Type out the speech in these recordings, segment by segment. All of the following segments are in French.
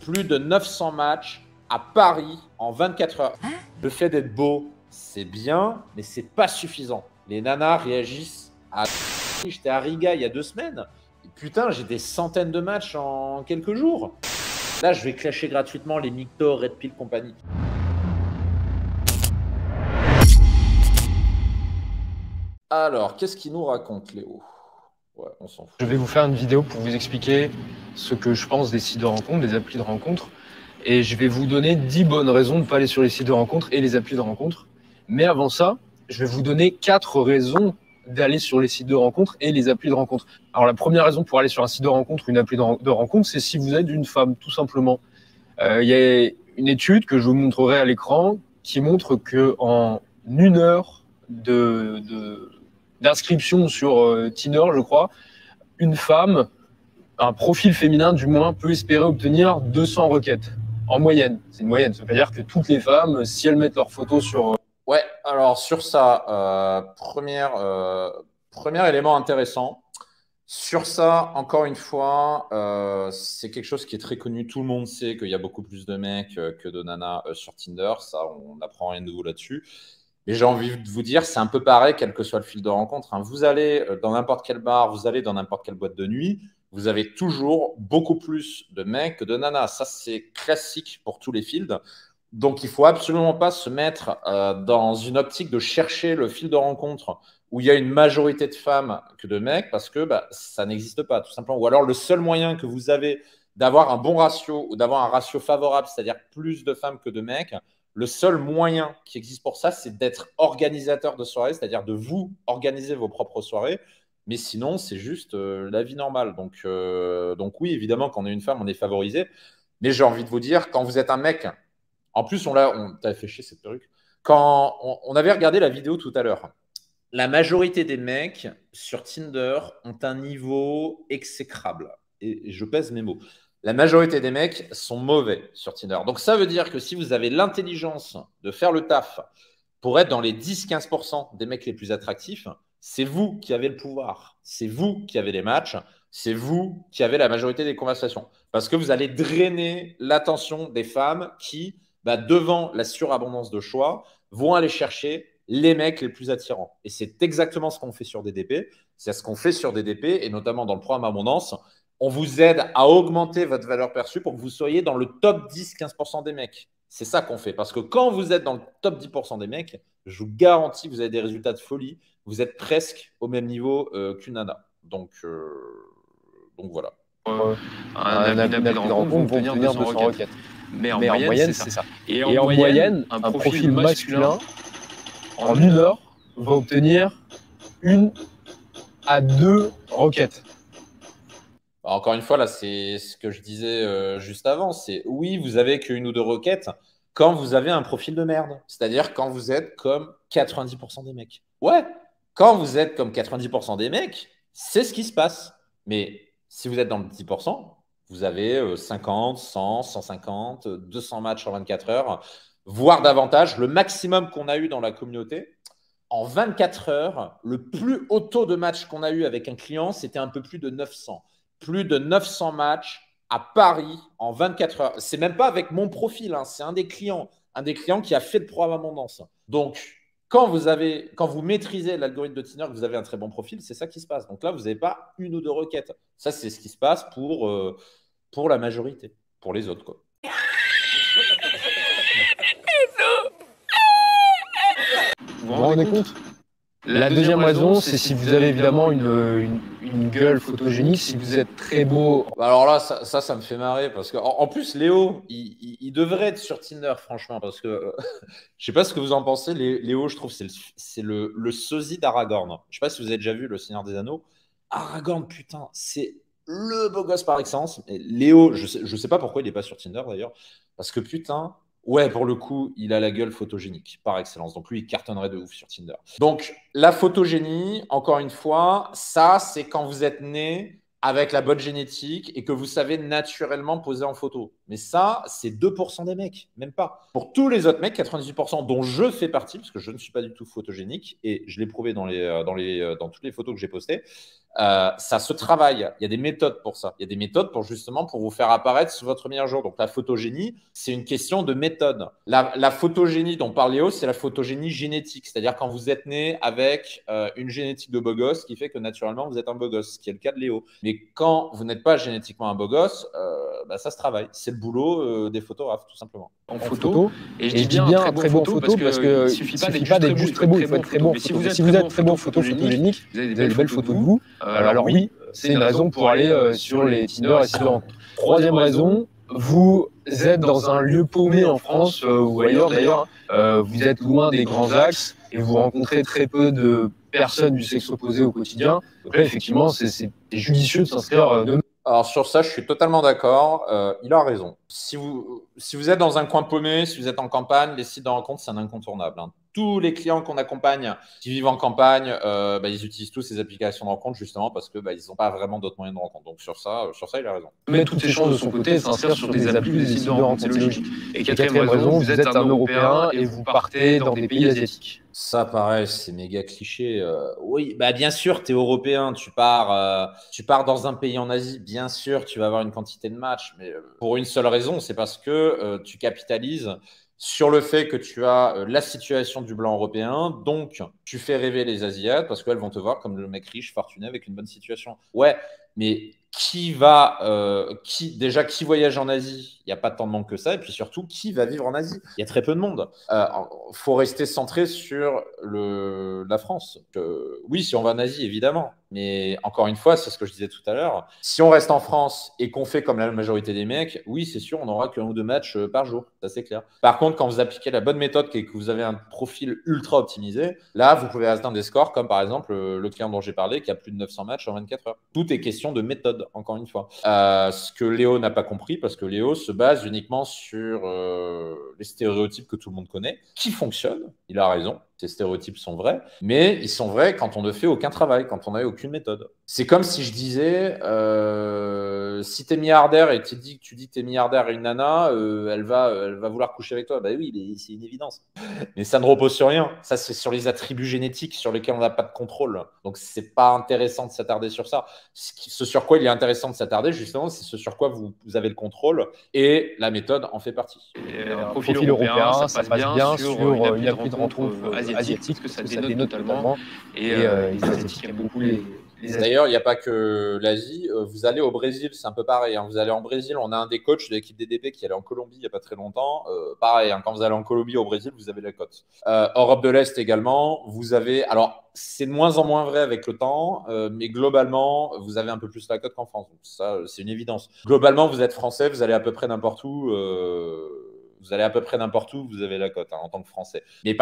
Plus de 900 matchs à Paris en 24 heures. Le fait d'être beau, c'est bien, mais c'est pas suffisant. Les nanas réagissent à... J'étais à Riga il y a 2 semaines. Et putain, j'ai des centaines de matchs en quelques jours. Là, je vais clasher gratuitement les Nikto, Red Pill compagnie. Alors, qu'est-ce qu'il nous raconte, Léo? Ouais, on s'en fout. Je vais vous faire une vidéo pour vous expliquer ce que je pense des sites de rencontres, des applis de rencontres. Et je vais vous donner 10 bonnes raisons de ne pas aller sur les sites de rencontres et les applis de rencontres. Mais avant ça, je vais vous donner 4 raisons d'aller sur les sites de rencontres et les applis de rencontres. Alors la première raison pour aller sur un site de rencontre ou une appli de rencontre, c'est si vous êtes une femme, tout simplement. Il y a une étude que je vous montrerai à l'écran qui montre qu'en 1 heure d'inscription sur Tinder, je crois, une femme, un profil féminin du moins, peut espérer obtenir 200 requêtes. En moyenne, c'est une moyenne. Ça veut pas dire que toutes les femmes, si elles mettent leurs photos sur... Ouais, alors sur ça, premier élément intéressant. Sur ça, encore une fois, c'est quelque chose qui est très connu. Tout le monde sait qu'il y a beaucoup plus de mecs que de nanas sur Tinder. Ça, on n'apprend rien de nouveau là-dessus. Mais j'ai envie de vous dire, c'est un peu pareil, quel que soit le fil de rencontre. Vous allez dans n'importe quel bar, vous allez dans n'importe quelle boîte de nuit, vous avez toujours beaucoup plus de mecs que de nanas. Ça, c'est classique pour tous les fields. Donc, il ne faut absolument pas se mettre dans une optique de chercher le fil de rencontre où il y a une majorité de femmes que de mecs parce que ça n'existe pas, tout simplement. Ou alors, le seul moyen que vous avez d'avoir un bon ratio ou d'avoir un ratio favorable, c'est-à-dire plus de femmes que de mecs, le seul moyen qui existe pour ça, c'est d'être organisateur de soirée, c'est-à-dire de vous organiser vos propres soirées. Mais sinon, c'est juste la vie normale. Donc oui, évidemment, quand on est une femme, on est favorisé. Mais j'ai envie de vous dire, quand vous êtes un mec, en plus, t'avais fait chier cette perruque. Quand on avait regardé la vidéo tout à l'heure, la majorité des mecs sur Tinder ont un niveau exécrable. Et je pèse mes mots. La majorité des mecs sont mauvais sur Tinder. Donc ça veut dire que si vous avez l'intelligence de faire le taf pour être dans les 10-15% des mecs les plus attractifs, c'est vous qui avez le pouvoir. C'est vous qui avez les matchs. C'est vous qui avez la majorité des conversations. Parce que vous allez drainer l'attention des femmes qui, devant la surabondance de choix, vont aller chercher les mecs les plus attirants. Et c'est exactement ce qu'on fait sur DDP. C'est ce qu'on fait sur DDP, et notamment dans le programme Abondance. On vous aide à augmenter votre valeur perçue pour que vous soyez dans le top 10-15% des mecs. C'est ça qu'on fait. Parce que quand vous êtes dans le top 10% des mecs, je vous garantis que vous avez des résultats de folie. Vous êtes presque au même niveau qu'une nana. Donc voilà. Un appli de rencontre vont obtenir 200 requêtes. Mais en moyenne, c'est ça. Et en moyenne, un profil masculin, en 1 heure, va obtenir 1 à 2 requêtes. Encore une fois, là, c'est ce que je disais juste avant. C'est oui, vous avez qu'une ou deux requêtes quand vous avez un profil de merde. C'est-à-dire quand vous êtes comme 90% des mecs. Ouais, quand vous êtes comme 90% des mecs, c'est ce qui se passe. Mais si vous êtes dans le 10%, vous avez 50, 100, 150, 200 matchs en 24 heures, voire davantage. Le maximum qu'on a eu dans la communauté, en 24 heures, le plus haut taux de match qu'on a eu avec un client, c'était un peu plus de 900. Plus de 900 matchs à Paris en 24 heures. C'est même pas avec mon profil, hein, c'est un des clients qui a fait le programme Abondance. Donc, quand vous maîtrisez l'algorithme de Tinder, que vous avez un très bon profil, c'est ça qui se passe. Donc là, vous n'avez pas une ou deux requêtes. Ça, c'est ce qui se passe pour la majorité. Pour les autres, quoi. Vous vous rendez compte? La deuxième raison, c'est si vous avez évidemment une gueule photogénique, si vous êtes très beau. Alors là, ça me fait marrer parce que en plus, Léo, il devrait être sur Tinder, franchement, parce que je sais pas ce que vous en pensez. Léo, je trouve, c'est le sosie d'Aragorn. Je sais pas si vous avez déjà vu Le Seigneur des Anneaux. Aragorn, putain, c'est le beau gosse par excellence. Et Léo, je sais pas pourquoi il est pas sur Tinder d'ailleurs, parce que putain. Ouais, pour le coup, il a la gueule photogénique par excellence. Donc lui, il cartonnerait de ouf sur Tinder. Donc la photogénie, encore une fois, ça, c'est quand vous êtes né avec la bonne génétique et que vous savez naturellement poser en photo. Mais ça, c'est 2% des mecs, même pas. Pour tous les autres mecs, 98%, dont je fais partie, parce que je ne suis pas du tout photogénique, et je l'ai prouvé dans toutes les photos que j'ai postées, Ça se travaille. Il y a des méthodes pour ça. Il y a des méthodes pour justement pour vous faire apparaître sur votre meilleur jour. Donc la photogénie, c'est une question de méthode. La photogénie dont parle Léo, c'est la photogénie génétique. C'est-à-dire quand vous êtes né avec une génétique de beau gosse qui fait que naturellement vous êtes un beau gosse, ce qui est le cas de Léo. Mais quand vous n'êtes pas génétiquement un beau gosse, ça se travaille. C'est le boulot des photographes, tout simplement. En photo, et je dis bien très bon photo parce que il suffit pas d'être juste très beau, il faut être très bon. Si vous êtes très bon en photo photogénique, vous avez des belles photos de vous. Alors oui, c'est une raison pour aller sur les Tinder et sites de rencontres. Troisième raison, vous êtes dans un lieu paumé en France ou ailleurs d'ailleurs, vous êtes loin des grands axes et vous rencontrez très peu de personnes du sexe opposé au quotidien. Donc là, effectivement, c'est judicieux de s'inscrire de. Alors sur ça, je suis totalement d'accord. Il a raison. Si vous êtes dans un coin paumé, si vous êtes en campagne, les sites de rencontres, c'est un incontournable. Tous les clients qu'on accompagne qui vivent en campagne, ils utilisent tous ces applications de rencontre justement parce que ils n'ont pas vraiment d'autres moyens de rencontre. Donc sur ça, il a raison. Met toutes ses chances de son côté, s'inscrire sur des applis, des sites de rencontre, c'est logique. Et quatrième raison, vous êtes un Européen et vous partez dans des pays asiatiques. Ça, pareil, c'est méga cliché. Oui, bien sûr, tu es européen, tu pars dans un pays en Asie, bien sûr, tu vas avoir une quantité de matchs, mais pour une seule raison, c'est parce que tu capitalises sur le fait que tu as la situation du blanc européen, donc tu fais rêver les Asiates parce qu'elles vont te voir comme le mec riche, fortuné, avec une bonne situation. Ouais, mais qui voyage en Asie? Il n'y a pas tant de monde que ça. Et puis surtout, qui va vivre en Asie? Il y a très peu de monde. Faut rester centré sur la France. Oui, si on va en Asie, évidemment. Mais encore une fois, c'est ce que je disais tout à l'heure. Si on reste en France et qu'on fait comme la majorité des mecs, oui, c'est sûr, on n'aura qu'un ou deux matchs par jour. Ça, c'est clair. Par contre, quand vous appliquez la bonne méthode et que vous avez un profil ultra optimisé, là, vous pouvez atteindre des scores comme par exemple le client dont j'ai parlé qui a plus de 900 matchs en 24 heures. Tout est question de méthode, encore une fois. Ce que Léo n'a pas compris, parce que Léo se base uniquement sur les stéréotypes que tout le monde connaît, qui fonctionnent. Il a raison. Ces stéréotypes sont vrais, mais ils sont vrais quand on ne fait aucun travail, quand on n'a aucune méthode. C'est comme si je disais, si tu es milliardaire et tu dis que tu es milliardaire à une nana, elle va vouloir coucher avec toi. Bah oui, c'est une évidence. Mais ça ne repose sur rien. Ça, c'est sur les attributs génétiques sur lesquels on n'a pas de contrôle. Donc, c'est pas intéressant de s'attarder sur ça. Ce sur quoi il est intéressant de s'attarder, justement, c'est ce sur quoi vous avez le contrôle. Et la méthode en fait partie. Un profil européen, ça passe bien sur une appli de rencontre asiatique, que ça dénote totalement. Et les Asiatiques aiment beaucoup les Asiatiques. D'ailleurs, il n'y a pas que l'Asie. Vous allez au Brésil, c'est un peu pareil. Vous allez en Brésil, on a un des coachs de l'équipe DDP qui allait en Colombie il n'y a pas très longtemps. Pareil, quand vous allez en Colombie, au Brésil, vous avez la cote. Europe de l'Est également, vous avez... Alors, c'est de moins en moins vrai avec le temps, mais globalement, vous avez un peu plus la cote qu'en France. Donc ça, c'est une évidence. Globalement, vous êtes français, vous allez à peu près n'importe où. Vous avez la cote en tant que Français. Mais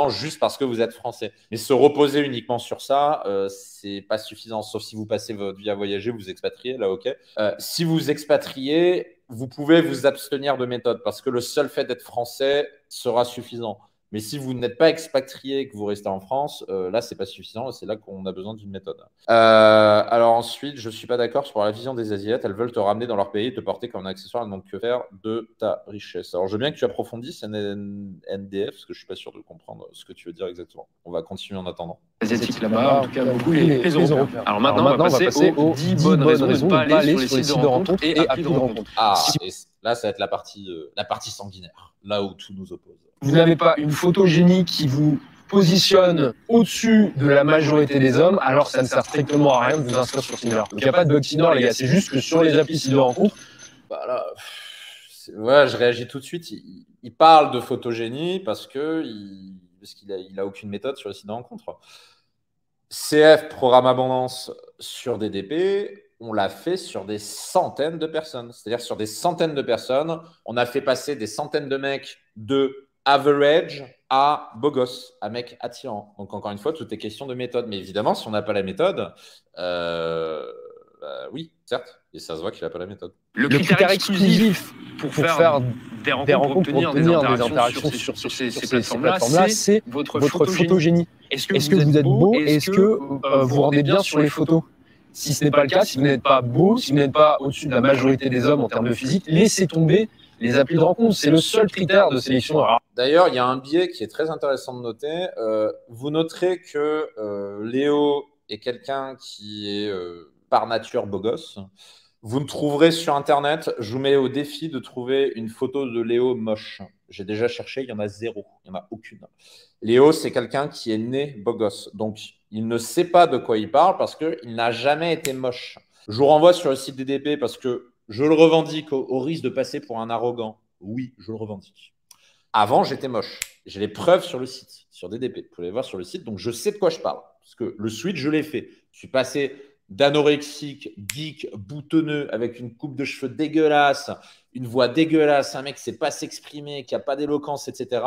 juste parce que vous êtes Français. Mais se reposer uniquement sur ça, c'est pas suffisant. Sauf si vous passez votre vie à voyager, vous expatriez, là, ok. Si vous expatriez, vous pouvez vous abstenir de méthode parce que le seul fait d'être Français sera suffisant. Mais si vous n'êtes pas expatrié et que vous restez en France, là, c'est pas suffisant. C'est là qu'on a besoin d'une méthode. Alors ensuite, je suis pas d'accord sur la vision des Asiates. Elles veulent te ramener dans leur pays et te porter comme un accessoire et donc que faire de ta richesse. Alors, je veux bien que tu approfondisses NDF parce que je suis pas sûr de comprendre ce que tu veux dire exactement. On va continuer en attendant. Les Asiatiques là-bas, en tout cas, beaucoup les Européens. Alors maintenant, on va passer aux 10 bonnes raisons de ne pas aller sur les sites de rencontres et applis de rencontres. Et là, ça va être la partie sanguinaire, là où tout nous oppose. Vous n'avez pas une photogénie qui vous positionne au-dessus de la majorité des hommes, alors ça ne sert strictement à rien de vous inscrire sur Tinder. Donc il n'y a pas de bug Tinder, les gars, c'est juste que sur les applis de rencontre, je réagis tout de suite. Il parle de photogénie parce qu'il a aucune méthode sur les sites de rencontre. CF, programme abondance sur DDP, on l'a fait sur des centaines de personnes. C'est-à-dire sur des centaines de personnes, on a fait passer des centaines de mecs de average à beau gosse, à mec attirant. Donc, encore une fois, tout est question de méthode. Mais évidemment, si on n'a pas la méthode, oui, certes, et ça se voit qu'il n'a pas la méthode. Le critère exclusif pour faire des rencontres, pour obtenir des interactions sur ces plateformes-là, c'est votre photogénie. Est-ce que vous êtes beau et est-ce que vous rendez bien sur les photos? Si ce n'est pas le cas, si vous n'êtes pas beau, si vous n'êtes pas au-dessus de la majorité des hommes en termes de physique, laissez tomber les applis de rencontre. C'est le seul critère de sélection. D'ailleurs, il y a un biais qui est très intéressant de noter. Vous noterez que Léo est quelqu'un qui est par nature beau gosse, vous ne trouverez sur Internet, je vous mets au défi de trouver une photo de Léo moche. J'ai déjà cherché, il y en a zéro, il n'y en a aucune. Léo, c'est quelqu'un qui est né beau gosse. Donc, il ne sait pas de quoi il parle parce qu'il n'a jamais été moche. Je vous renvoie sur le site DDP parce que je le revendique au risque de passer pour un arrogant. Oui, je le revendique. Avant, j'étais moche. J'ai les preuves sur le site, sur DDP. Vous pouvez les voir sur le site, donc je sais de quoi je parle. Parce que le switch, je l'ai fait. Je suis passé d'anorexique, geek, boutonneux, avec une coupe de cheveux dégueulasse, une voix dégueulasse, un mec qui ne sait pas s'exprimer, qui n'a pas d'éloquence, etc.,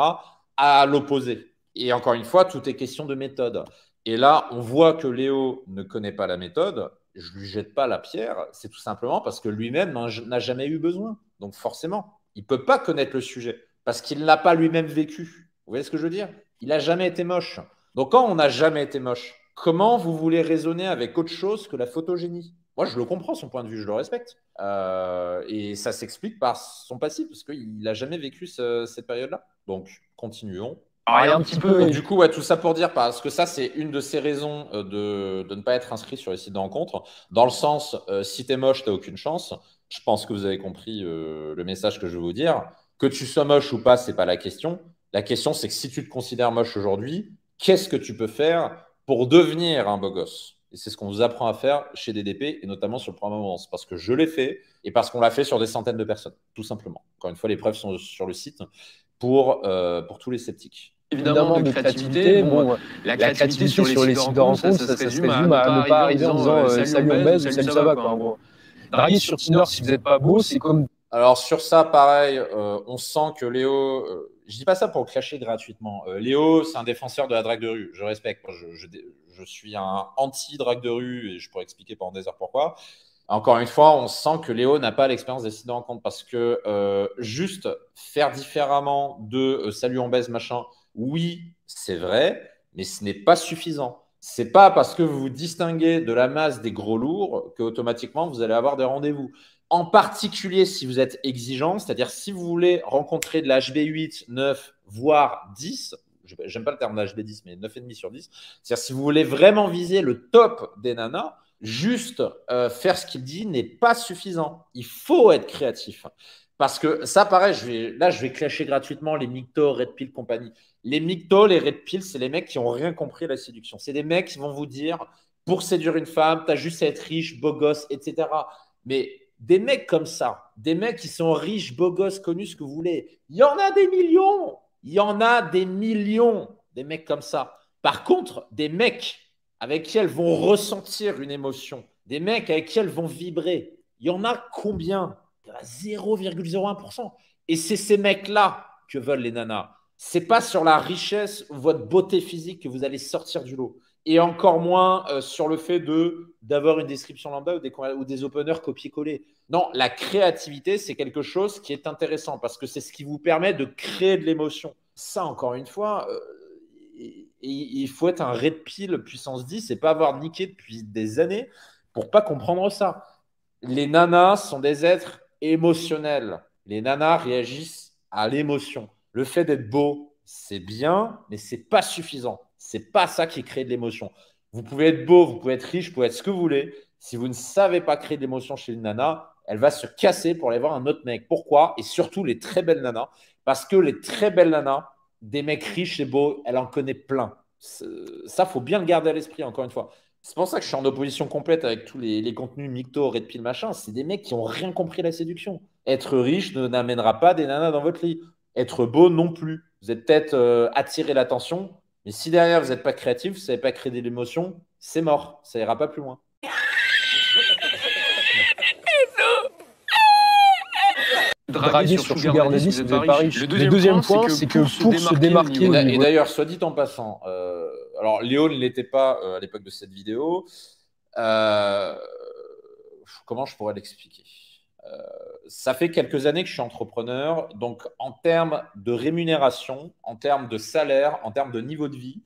à l'opposé. Et encore une fois, tout est question de méthode. Et là, on voit que Léo ne connaît pas la méthode. Je ne lui jette pas la pierre. C'est tout simplement parce que lui-même n'a jamais eu besoin. Donc forcément, il ne peut pas connaître le sujet parce qu'il ne l'a pas lui-même vécu. Vous voyez ce que je veux dire? Il n'a jamais été moche. Donc quand on n'a jamais été moche, comment vous voulez raisonner avec autre chose que la photogénie? Moi, je le comprends, son point de vue, je le respecte. Et ça s'explique par son passif, parce qu'il n'a jamais vécu cette période-là. Donc, continuons. Ah, un petit peu. Donc, du coup, ouais, tout ça pour dire, parce que ça, c'est une de ces raisons de ne pas être inscrit sur les sites de rencontres. Dans le sens, si t'es moche, t'as aucune chance. Je pense que vous avez compris le message que je veux vous dire. Que tu sois moche ou pas, c'est pas la question. La question, c'est que si tu te considères moche aujourd'hui, qu'est-ce que tu peux faire pour devenir un beau gosse? Et c'est ce qu'on vous apprend à faire chez DDP et notamment sur le programme Avance. Parce que je l'ai fait et parce qu'on l'a fait sur des centaines de personnes, tout simplement. Encore une fois, les preuves sont sur le site pour tous les sceptiques. Évidemment, de créativité. Bon, la créativité sur les sites de rencontres, ça se résume à ne pas arriver en disant salut on baise, salut ça va, quoi, en gros. Draguer sur Tinder si vous n'êtes pas beau, c'est comme. Alors sur ça, pareil, on sent que Léo, je dis pas ça pour le clasher gratuitement. Léo, c'est un défenseur de la drague de rue. Je respecte. Moi, je suis un anti-drague de rue et je pourrais expliquer pendant des heures pourquoi. Encore une fois, on sent que Léo n'a pas l'expérience des sites de rencontre parce que juste faire différemment de salut on baise machin, oui, c'est vrai, mais ce n'est pas suffisant. C'est pas parce que vous vous distinguez de la masse des gros lourds que automatiquement vous allez avoir des rendez-vous. En particulier si vous êtes exigeant, c'est-à-dire si vous voulez rencontrer de la HB8, 9, voire 10, j'aime pas le terme de HB10, mais 9,5 sur 10, c'est-à-dire si vous voulez vraiment viser le top des nanas, juste faire ce qu'il dit n'est pas suffisant. Il faut être créatif. Parce que ça, pareil, je vais clasher gratuitement les Micto, Red Pill, compagnie. Les Micto, les Red Pill, c'est les mecs qui n'ont rien compris à la séduction. C'est des mecs qui vont vous dire, pour séduire une femme, tu as juste à être riche, beau gosse, etc. Mais des mecs comme ça, des mecs qui sont riches, beaux gosses, connus, ce que vous voulez, il y en a des millions. Il y en a des millions, des mecs comme ça. Par contre, des mecs avec qui elles vont ressentir une émotion, des mecs avec qui elles vont vibrer, il y en a combien? Il y en a 0,01%. Et c'est ces mecs-là que veulent les nanas. C'est pas sur la richesse ou votre beauté physique que vous allez sortir du lot. Et encore moins sur le fait d'avoir une description lambda ou des openers copier-coller. Non, la créativité, c'est quelque chose qui est intéressant parce que c'est ce qui vous permet de créer de l'émotion. Ça, encore une fois, il faut être un red pill puissance 10 et pas avoir niqué depuis des années pour pas comprendre ça. Les nanas sont des êtres émotionnels. Les nanas réagissent à l'émotion. Le fait d'être beau, c'est bien, mais c'est pas suffisant. C'est pas ça qui crée de l'émotion. Vous pouvez être beau, vous pouvez être riche, vous pouvez être ce que vous voulez. Si vous ne savez pas créer de l'émotion chez une nana, elle va se casser pour aller voir un autre mec. Pourquoi? Et surtout les très belles nanas. Parce que les très belles nanas, des mecs riches et beaux, elle en connaît plein. Ça, faut bien le garder à l'esprit, encore une fois. C'est pour ça que je suis en opposition complète avec tous les contenus Micto, Red Pill, machin. C'est des mecs qui n'ont rien compris à la séduction. Être riche n'amènera pas des nanas dans votre lit. Être beau non plus. Vous êtes peut-être attiré l'attention, mais si derrière vous n'êtes pas créatif, vous ne savez pas créer de l'émotion, c'est mort. Ça ira pas plus loin. Draguer sur Sugar Daddy, si vous n'êtes pas riche. Le deuxième point, c'est que pour se démarquer. Et d'ailleurs, soit dit en passant, alors Léo ne l'était pas à l'époque de cette vidéo. Comment je pourrais l'expliquer? Ça fait quelques années que je suis entrepreneur, donc en termes de rémunération, en termes de salaire, en termes de niveau de vie,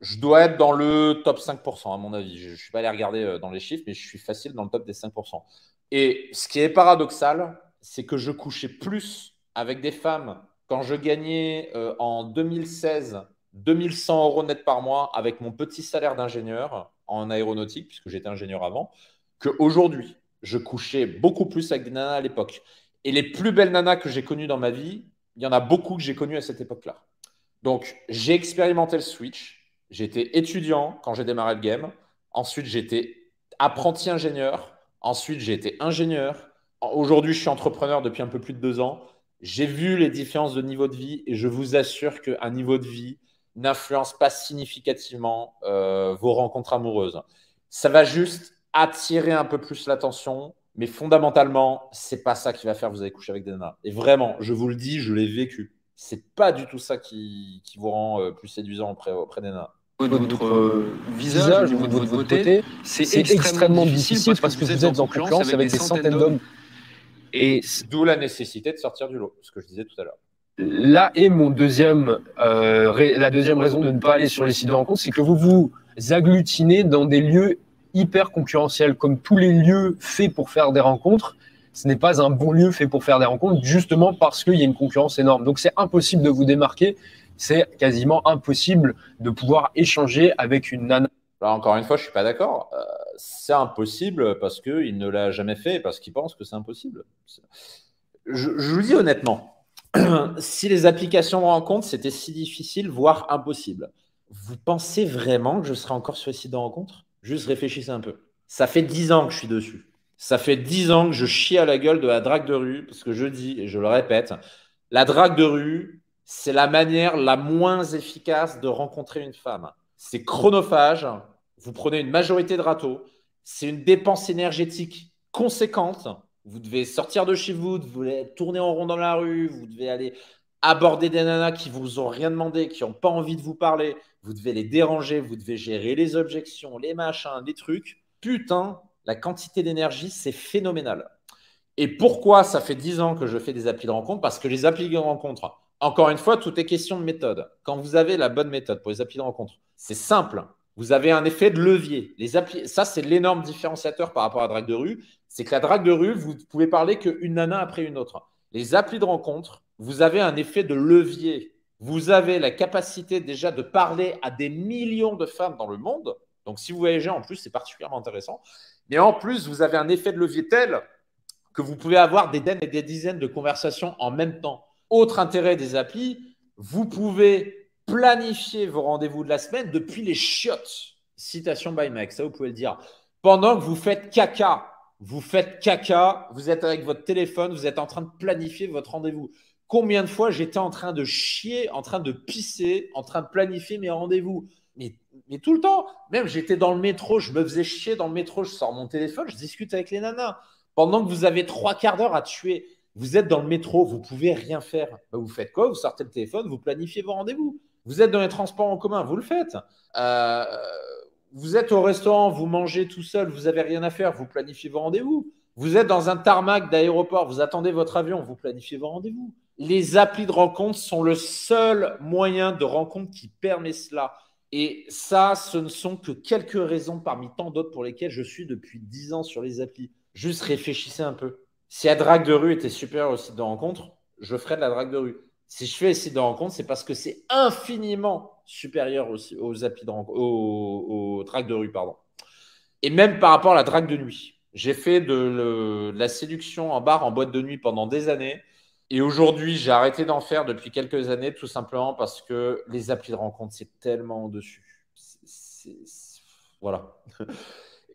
je dois être dans le top 5% à mon avis. Je ne suis pas allé regarder dans les chiffres, mais je suis facile dans le top des 5%. Et ce qui est paradoxal, c'est que je couchais plus avec des femmes quand je gagnais en 2016 2100 € net par mois avec mon petit salaire d'ingénieur en aéronautique, puisque j'étais ingénieur avant, qu'aujourd'hui. Je couchais beaucoup plus avec des nanas à l'époque. Et les plus belles nanas que j'ai connues dans ma vie, il y en a beaucoup que j'ai connues à cette époque-là. Donc, j'ai expérimenté le Switch. J'étais étudiant quand j'ai démarré le game. Ensuite, j'étais apprenti ingénieur. Ensuite, j'ai été ingénieur. Aujourd'hui, je suis entrepreneur depuis un peu plus de 2 ans. J'ai vu les différences de niveau de vie et je vous assure qu'un niveau de vie n'influence pas significativement vos rencontres amoureuses. Ça va juste attirer un peu plus l'attention, mais fondamentalement, c'est pas ça qui va faire que vous allez coucher avec des nanas. Et vraiment, je vous le dis, je l'ai vécu. C'est pas du tout ça qui vous rend plus séduisant auprès des nanas. De votre visage, au niveau de votre beauté, c'est extrêmement difficile parce que vous êtes en concurrence avec des centaines d'hommes. Et d'où la nécessité de sortir du lot, ce que je disais tout à l'heure. Là est la deuxième raison de ne pas aller sur les sites de rencontres, c'est que vous vous agglutinez dans des lieux hyper concurrentiels, comme tous les lieux faits pour faire des rencontres. Ce n'est pas un bon lieu fait pour faire des rencontres, justement parce qu'il y a une concurrence énorme. Donc c'est impossible de vous démarquer, c'est quasiment impossible de pouvoir échanger avec une nana. Alors, encore une fois, je ne suis pas d'accord. C'est impossible parce qu'il ne l'a jamais fait, parce qu'il pense que c'est impossible. Je vous dis honnêtement, si les applications de rencontre, c'était si difficile, voire impossible, vous pensez vraiment que je serais encore sur les sites de rencontre? Juste réfléchissez un peu. Ça fait 10 ans que je suis dessus. Ça fait 10 ans que je chie à la gueule de la drague de rue, parce que je dis, et je le répète, la drague de rue, c'est la manière la moins efficace de rencontrer une femme. C'est chronophage, vous prenez une majorité de râteaux, c'est une dépense énergétique conséquente. Vous devez sortir de chez vous, vous devez tourner en rond dans la rue, vous devez aller aborder des nanas qui vous ont rien demandé, qui n'ont pas envie de vous parler, vous devez les déranger, vous devez gérer les objections, les machins, les trucs. Putain, la quantité d'énergie, c'est phénoménal. Et pourquoi ça fait 10 ans que je fais des applis de rencontre? Parce que les applis de rencontre, encore une fois, tout est question de méthode. Quand vous avez la bonne méthode pour les applis de rencontre, c'est simple. Vous avez un effet de levier. Ça, c'est l'énorme différenciateur par rapport à la drague de rue. C'est que la drague de rue, vous pouvez parler qu'une nana après une autre. Les applis de rencontre, vous avez un effet de levier. Vous avez la capacité déjà de parler à des millions de femmes dans le monde. Donc, si vous voyagez en plus, c'est particulièrement intéressant. Mais en plus, vous avez un effet de levier tel que vous pouvez avoir des dizaines et des dizaines de conversations en même temps. Autre intérêt des applis, vous pouvez planifier vos rendez-vous de la semaine depuis les chiottes. Citation by Mike, ça vous pouvez le dire. Pendant que vous faites caca, vous êtes avec votre téléphone, vous êtes en train de planifier votre rendez-vous. Combien de fois j'étais en train de chier, en train de pisser, en train de planifier mes rendez-vous? Mais tout le temps. Même j'étais dans le métro, je me faisais chier dans le métro, je sors mon téléphone, je discute avec les nanas. Pendant que vous avez 3 quarts d'heure à tuer, vous êtes dans le métro, vous ne pouvez rien faire. Ben, vous faites quoi? Vous sortez le téléphone, vous planifiez vos rendez-vous. Vous êtes dans les transports en commun, vous le faites. Vous êtes au restaurant, vous mangez tout seul, vous n'avez rien à faire, vous planifiez vos rendez-vous. Vous êtes dans un tarmac d'aéroport, vous attendez votre avion, vous planifiez vos rendez-vous. Les applis de rencontre sont le seul moyen de rencontre qui permet cela. Et ça, ce ne sont que quelques raisons parmi tant d'autres pour lesquelles je suis depuis 10 ans sur les applis. Juste réfléchissez un peu. Si la drague de rue était supérieure au site de rencontre, je ferais de la drague de rue. Si je fais les sites de rencontre, c'est parce que c'est infiniment supérieur aux applis de rencontre, aux dragues de rue, pardon. Et même par rapport à la drague de nuit. J'ai fait de la séduction en bar, en boîte de nuit pendant des années. Et aujourd'hui, j'ai arrêté d'en faire depuis quelques années, tout simplement parce que les applis de rencontre, c'est tellement au-dessus. Voilà.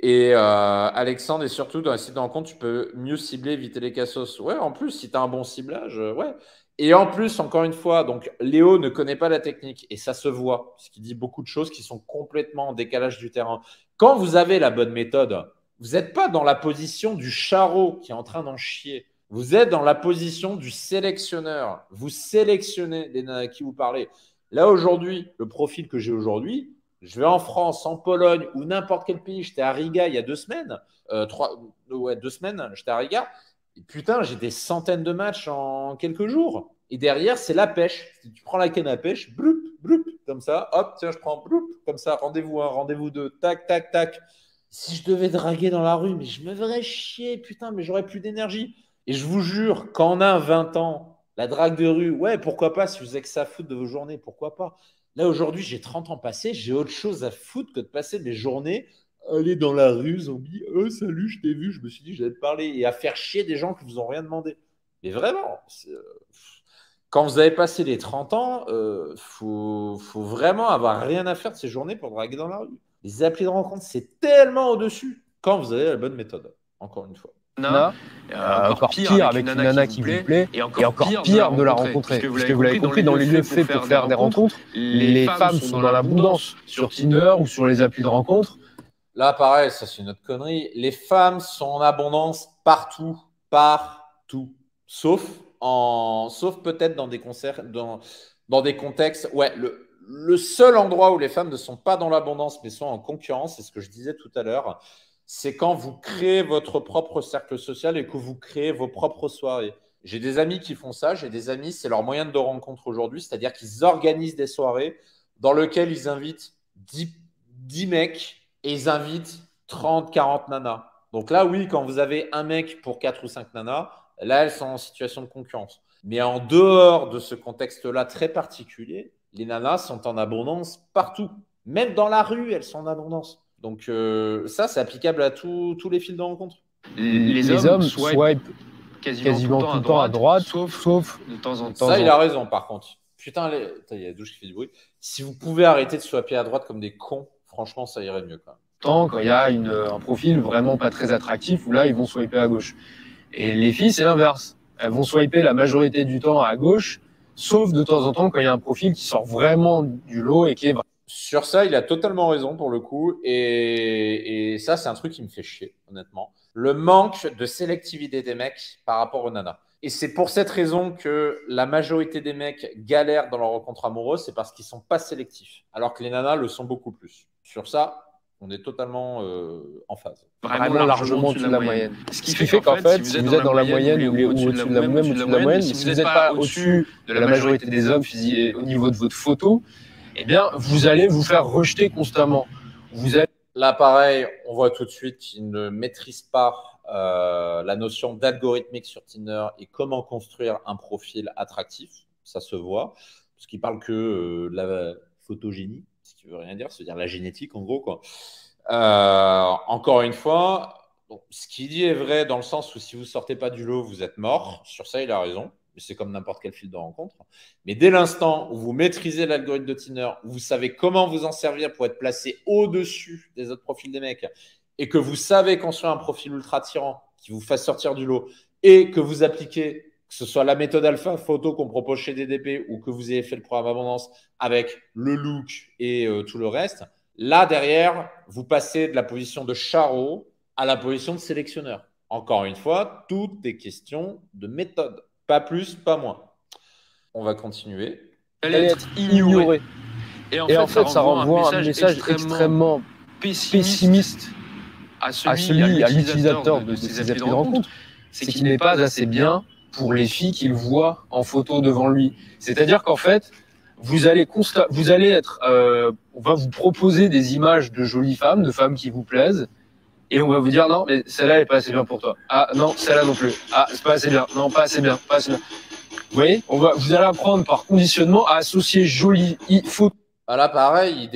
Et Alexandre, et surtout dans les sites de rencontre, tu peux mieux cibler, éviter les cassos. Ouais, en plus, si tu as un bon ciblage, ouais. Et en plus, encore une fois, donc Léo ne connaît pas la technique et ça se voit, parce qu'il dit beaucoup de choses qui sont complètement en décalage du terrain. Quand vous avez la bonne méthode, vous n'êtes pas dans la position du charreau qui est en train d'en chier. Vous êtes dans la position du sélectionneur. Vous sélectionnez les nanas à qui vous parlez. Là, aujourd'hui, le profil que j'ai aujourd'hui, je vais en France, en Pologne ou n'importe quel pays. J'étais à Riga il y a 2 semaines. 2 semaines, j'étais à Riga. Et putain, j'ai des centaines de matchs en quelques jours. Et derrière, c'est la pêche. Si tu prends la canne à pêche, bloup, bloup, comme ça. Hop, tiens, je prends bloup, comme ça. Rendez-vous 1, rendez-vous 2, tac, tac, tac. Si je devais draguer dans la rue, mais je me verrais chier, putain, mais j'aurais plus d'énergie. Et je vous jure, quand on a 20 ans, la drague de rue, ouais, pourquoi pas, si vous avez que ça à foutre de vos journées, pourquoi pas. Là, aujourd'hui, j'ai 30 ans passés, j'ai autre chose à foutre que de passer mes journées aller dans la rue, zombie, oh salut, je t'ai vu, je me suis dit, j'allais te parler, et à faire chier des gens qui vous ont rien demandé. Mais vraiment, quand vous avez passé les 30 ans, faut vraiment avoir rien à faire de ces journées pour draguer dans la rue. Les applis de rencontre, c'est tellement au-dessus quand vous avez la bonne méthode, encore une fois. Nana, encore pire avec une nana qui vous plaît, et encore pire de la rencontrer. Puisque vous l'avez compris, dans les lieux faits pour faire des rencontres, les femmes sont dans l'abondance sur Tinder ou sur les applis de rencontre. Là, pareil, ça c'est une autre connerie. Les femmes sont en abondance partout, partout. Sauf peut-être dans des concerts, dans des contextes. Ouais, le seul endroit où les femmes ne sont pas dans l'abondance mais sont en concurrence, c'est ce que je disais tout à l'heure, c'est quand vous créez votre propre cercle social et que vous créez vos propres soirées. J'ai des amis qui font ça, j'ai des amis, c'est leur moyen de rencontre aujourd'hui, c'est-à-dire qu'ils organisent des soirées dans lesquelles ils invitent 10 mecs et ils invitent 30, 40 nanas. Donc là, oui, quand vous avez un mec pour 4 ou 5 nanas, là, elles sont en situation de concurrence. Mais en dehors de ce contexte-là très particulier, les nanas sont en abondance partout. Même dans la rue, elles sont en abondance. Donc ça, c'est applicable à tous les fils de rencontre. Les hommes swipe quasiment tout le temps à droite, sauf de temps en temps. Ça, il a raison, par contre. Putain, il y a la douche qui fait du bruit. Si vous pouvez arrêter de swiper à droite comme des cons, franchement, ça irait mieux quand même. Quand il y a un profil vraiment pas très attractif, où là, ils vont swiper à gauche. Et les filles, c'est l'inverse. Elles vont swiper la majorité du temps à gauche, sauf de temps en temps quand il y a un profil qui sort vraiment du lot et qui est... Sur ça, il a totalement raison pour le coup. Et ça, c'est un truc qui me fait chier, honnêtement. Le manque de sélectivité des mecs par rapport aux nanas. Et c'est pour cette raison que la majorité des mecs galèrent dans leur rencontre amoureuse, c'est parce qu'ils ne sont pas sélectifs. Alors que les nanas le sont beaucoup plus. Sur ça, on est totalement en phase. Vraiment largement au-dessus de la moyenne. Ce qui fait qu'en fait, si vous êtes dans la moyenne ou au-dessus de la moyenne, si vous n'êtes pas au-dessus de la majorité des hommes au niveau de votre photo, eh bien, vous allez vous faire rejeter constamment. Là, pareil, on voit tout de suite qu'ils ne maîtrisent pas la notion d'algorithmique sur Tinder et comment construire un profil attractif. Ça se voit, parce qu'ils parlent que de la photogénie, ce qui veut rien dire, c'est-à-dire la génétique en gros, quoi. Encore une fois, ce qu'il dit est vrai dans le sens où si vous ne sortez pas du lot, vous êtes mort. Sur ça, il a raison. C'est comme n'importe quel fil de rencontre. Mais dès l'instant où vous maîtrisez l'algorithme de Tinder, où vous savez comment vous en servir pour être placé au-dessus des autres profils des mecs, et que vous savez construire un profil ultra attirant qui vous fasse sortir du lot, et que vous appliquez, que ce soit la méthode alpha photo qu'on propose chez DDP, ou que vous ayez fait le programme Abondance avec le look et tout le reste, là derrière, vous passez de la position de charreau à la position de sélectionneur. Encore une fois, tout est question de méthode. Pas plus, pas moins. On va continuer. Elle est être ignorée. Et en fait, ça renvoie un message extrêmement pessimiste à l'utilisateur de ces applis de rencontre. C'est qu'il n'est pas assez bien pour les filles qu'il voit en photo devant lui. C'est-à-dire qu'en fait, vous allez être, on va vous proposer des images de jolies femmes, de femmes qui vous plaisent, et on va vous dire non, mais celle-là elle est pas assez bien pour toi. Ah non, celle-là non plus. Ah, c'est pas assez bien. Non, pas assez bien, pas assez bien. Vous voyez, vous allez apprendre par conditionnement à associer jolie photo. Là, pareil,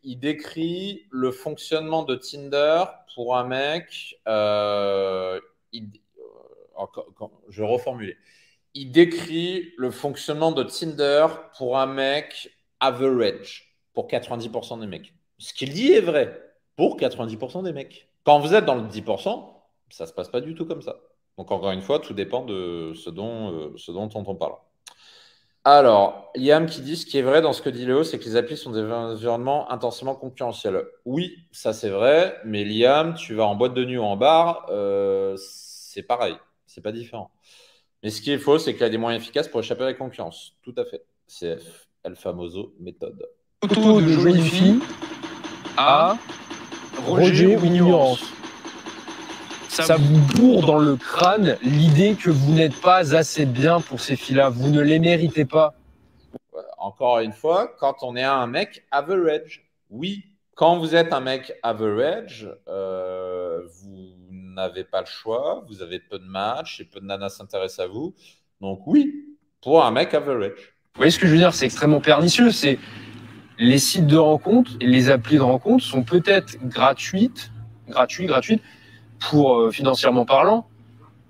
il décrit le fonctionnement de Tinder pour un mec. Je vais reformuler. Il décrit le fonctionnement de Tinder pour un mec average, pour 90% des mecs. Ce qu'il dit est vrai pour 90% des mecs. Quand vous êtes dans le 10%, ça ne se passe pas du tout comme ça. Donc, encore une fois, tout dépend de ce dont on parle. Alors, Liam qui dit ce qui est vrai dans ce que dit Léo, c'est que les applis sont des environnements intensément concurrentiels. Oui, ça c'est vrai, mais Liam, tu vas en boîte de nuit ou en bar, c'est pareil, c'est pas différent. Mais ce qui est faux, c'est qu'il y a des moyens efficaces pour échapper à la concurrence. Tout à fait. C'est El Famoso méthode. Photo de jolie fille à rejet ou ignorance. Ça vous bourre dans le crâne l'idée que vous n'êtes pas assez bien pour ces filles-là. Vous ne les méritez pas. Encore une fois, quand on est un mec average, oui. Quand vous êtes un mec average, vous n'avez pas le choix. Vous avez peu de matchs et peu de nanas s'intéressent à vous. Donc oui, pour un mec average. Vous voyez ce que je veux dire? C'est extrêmement pernicieux. les sites de rencontres et les applis de rencontres sont peut-être gratuites pour financièrement parlant,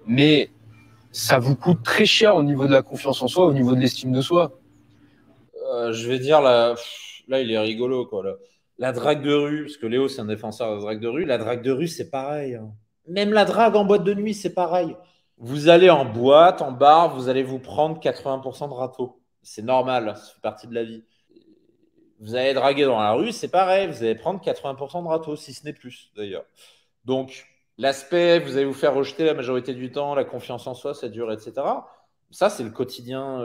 mais ça vous coûte très cher au niveau de la confiance en soi, au niveau de l'estime de soi. Je vais dire, là, il est rigolo, quoi. La drague de rue, parce que Léo, c'est un défenseur de la drague de rue. La drague de rue, c'est pareil, hein. Même la drague en boîte de nuit, c'est pareil. Vous allez en boîte, en bar, vous allez vous prendre 80% de râteau. C'est normal, ça fait partie de la vie. Vous allez draguer dans la rue, c'est pareil. Vous allez prendre 80% de râteau, si ce n'est plus, d'ailleurs. Donc, l'aspect, vous allez vous faire rejeter la majorité du temps, la confiance en soi, ça dure, etc. Ça, c'est le quotidien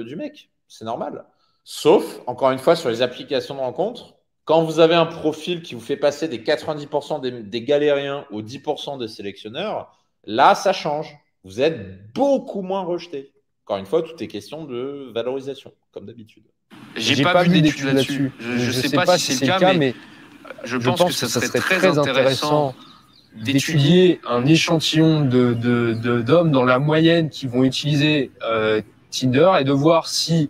du mec. C'est normal. Sauf, encore une fois, sur les applications de rencontre, quand vous avez un profil qui vous fait passer des 90% des galériens aux 10% des sélectionneurs, là, ça change. Vous êtes beaucoup moins rejeté. Encore une fois, tout est question de valorisation, comme d'habitude. J'ai pas vu d'études là-dessus. Je sais pas si c'est le cas, mais je pense que ça serait très intéressant d'étudier un échantillon d'hommes dans la moyenne qui vont utiliser Tinder et de voir si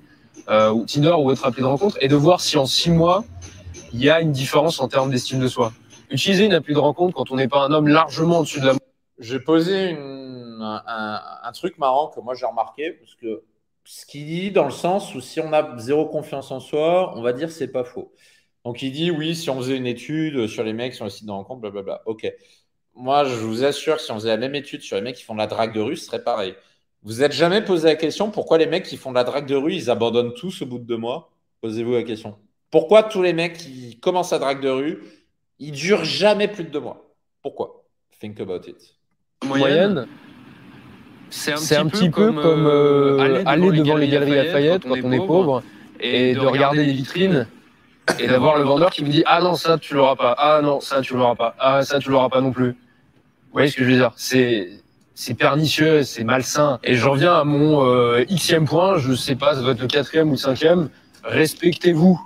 ou Tinder ou autre appli de rencontre et de voir si en 6 mois il y a une différence en termes d'estime de soi. Utiliser une appli de rencontre quand on n'est pas un homme largement au-dessus de la... J'ai posé un truc marrant que moi j'ai remarqué, parce que ce qu'il dit dans le sens où si on a zéro confiance en soi, on va dire c'est pas faux. Donc il dit oui, si on faisait une étude sur les mecs sur le site de rencontre, blablabla. Ok. Moi, je vous assure que si on faisait la même étude sur les mecs qui font de la drague de rue, ce serait pareil. Vous êtes jamais posé la question pourquoi les mecs qui font de la drague de rue, ils abandonnent tous au bout de 2 mois? Posez-vous la question. Pourquoi tous les mecs qui commencent la drague de rue, ils durent jamais plus de 2 mois? Pourquoi? Think about it. Moyenne, c'est un petit peu comme aller devant les galeries Lafayette quand on est pauvre et de regarder les vitrines et d'avoir le vendeur qui me dit ah non ça tu l'auras pas, ah non ça tu l'auras pas, ah ça tu l'auras pas non plus. Vous voyez ce que je veux dire? C'est pernicieux, c'est malsain. Et j'en viens à mon xème point, je sais pas, ça doit être le 4e ou 5e. Respectez-vous.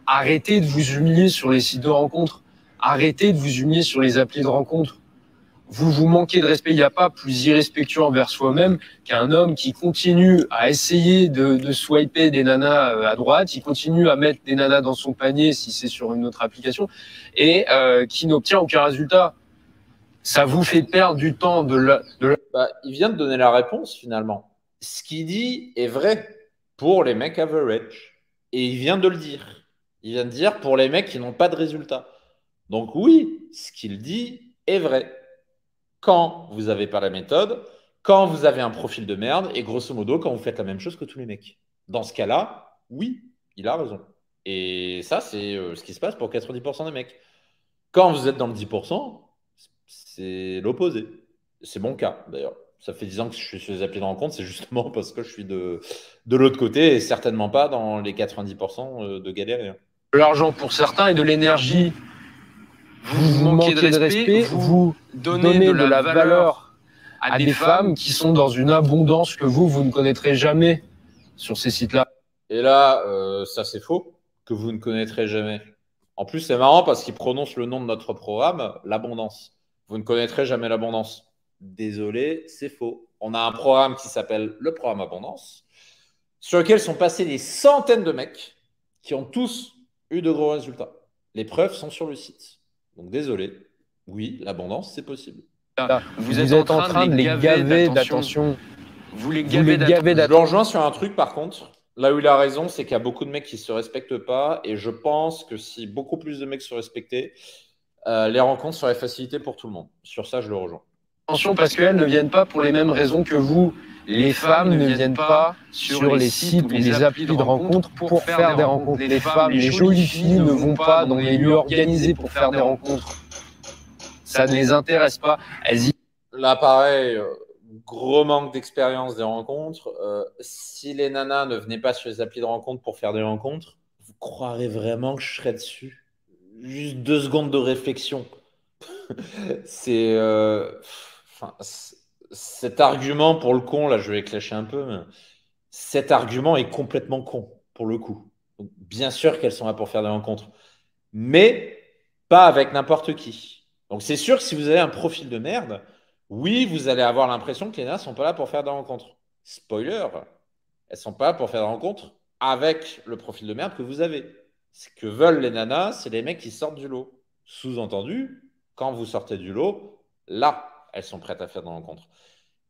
Arrêtez de vous humilier sur les sites de rencontres. Arrêtez de vous humilier sur les applis de rencontres. Vous manquez de respect. Il n'y a pas plus irrespectueux envers soi-même qu'un homme qui continue à essayer de swiper des nanas à droite, qui continue à mettre des nanas dans son panier si c'est sur une autre application, et qui n'obtient aucun résultat. Ça vous fait perdre du temps il vient de donner la réponse finalement. Ce qu'il dit est vrai pour les mecs average. Et il vient de le dire. Il vient de dire pour les mecs qui n'ont pas de résultat. Donc oui, ce qu'il dit est vrai. Quand vous n'avez pas la méthode, quand vous avez un profil de merde, et grosso modo, quand vous faites la même chose que tous les mecs. Dans ce cas-là, oui, il a raison. Et ça, c'est ce qui se passe pour 90% des mecs. Quand vous êtes dans le 10%, c'est l'opposé. C'est mon cas, d'ailleurs. Ça fait 10 ans que je suis sur les applis de rencontre, c'est justement parce que je suis de l'autre côté et certainement pas dans les 90% de galériens. De l'argent pour certains et de l'énergie. Vous manquez de respect, vous donnez de la valeur à des femmes qui sont dans une abondance que vous ne connaîtrez jamais sur ces sites-là. Et là, ça c'est faux, que vous ne connaîtrez jamais. En plus, c'est marrant parce qu'il prononce le nom de notre programme, l'abondance. Vous ne connaîtrez jamais l'abondance. Désolé, c'est faux. On a un programme qui s'appelle le programme Abondance, sur lequel sont passés des centaines de mecs qui ont tous eu de gros résultats. Les preuves sont sur le site. Donc désolé, oui, l'abondance, c'est possible. Vous êtes en train de les gaver d'attention. Vous les gavez d'attention. Je le rejoins sur un truc par contre. Là où il a raison, c'est qu'il y a beaucoup de mecs qui ne se respectent pas. Et je pense que si beaucoup plus de mecs se respectaient, les rencontres seraient facilitées pour tout le monde. Sur ça, je le rejoins. Attention, parce qu'elles ne viennent pas pour les mêmes raisons que vous. Les femmes ne viennent pas sur les sites ou les applis de rencontres pour faire des rencontres. Les femmes, les jolies filles ne vont pas dans les lieux organisés pour faire des rencontres. Ça ne les intéresse pas. Là, pareil, gros manque d'expérience des rencontres. Si les nanas ne venaient pas sur les applis de rencontres pour faire des rencontres, vous croirez vraiment que je serais dessus? Juste 2 secondes de réflexion. C'est... cet argument, pour le con, là, je vais clasher un peu, mais cet argument est complètement con, pour le coup. Donc, bien sûr qu'elles sont là pour faire des rencontres, mais pas avec n'importe qui. Donc, c'est sûr que si vous avez un profil de merde, oui, vous allez avoir l'impression que les nanas sont pas là pour faire des rencontres. Spoiler, elles sont pas là pour faire des rencontres avec le profil de merde que vous avez. Ce que veulent les nanas, c'est les mecs qui sortent du lot. Sous-entendu, quand vous sortez du lot, là, elles sont prêtes à faire des rencontres.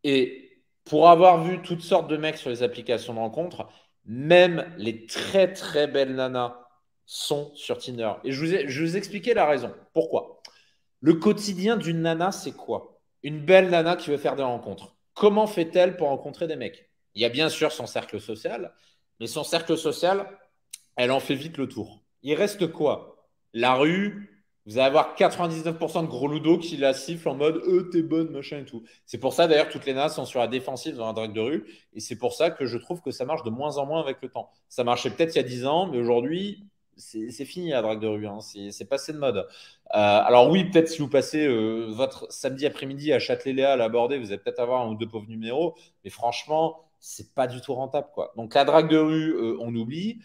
Et pour avoir vu toutes sortes de mecs sur les applications de rencontres, même les très très belles nanas sont sur Tinder. Et je vous expliquais la raison. Pourquoi? Le quotidien d'une nana, c'est quoi? Une belle nana qui veut faire des rencontres. Comment fait-elle pour rencontrer des mecs? Il y a bien sûr son cercle social, mais son cercle social, elle en fait vite le tour. Il reste quoi? La rue, vous allez avoir 99% de gros loudos qui la sifflent en mode t'es bonne, machin et tout. C'est pour ça d'ailleurs toutes les nanas sont sur la défensive dans la drague de rue et c'est pour ça que je trouve que ça marche de moins en moins avec le temps. Ça marchait peut-être il y a 10 ans, mais aujourd'hui, c'est fini la drague de rue. Hein. C'est passé de mode. Alors oui, peut-être si vous passez votre samedi après-midi à Châtelet-Léal à Bordée, vous allez peut-être avoir un ou deux pauvres numéros, mais franchement, c'est pas du tout rentable, quoi. Donc la drague de rue, on oublie.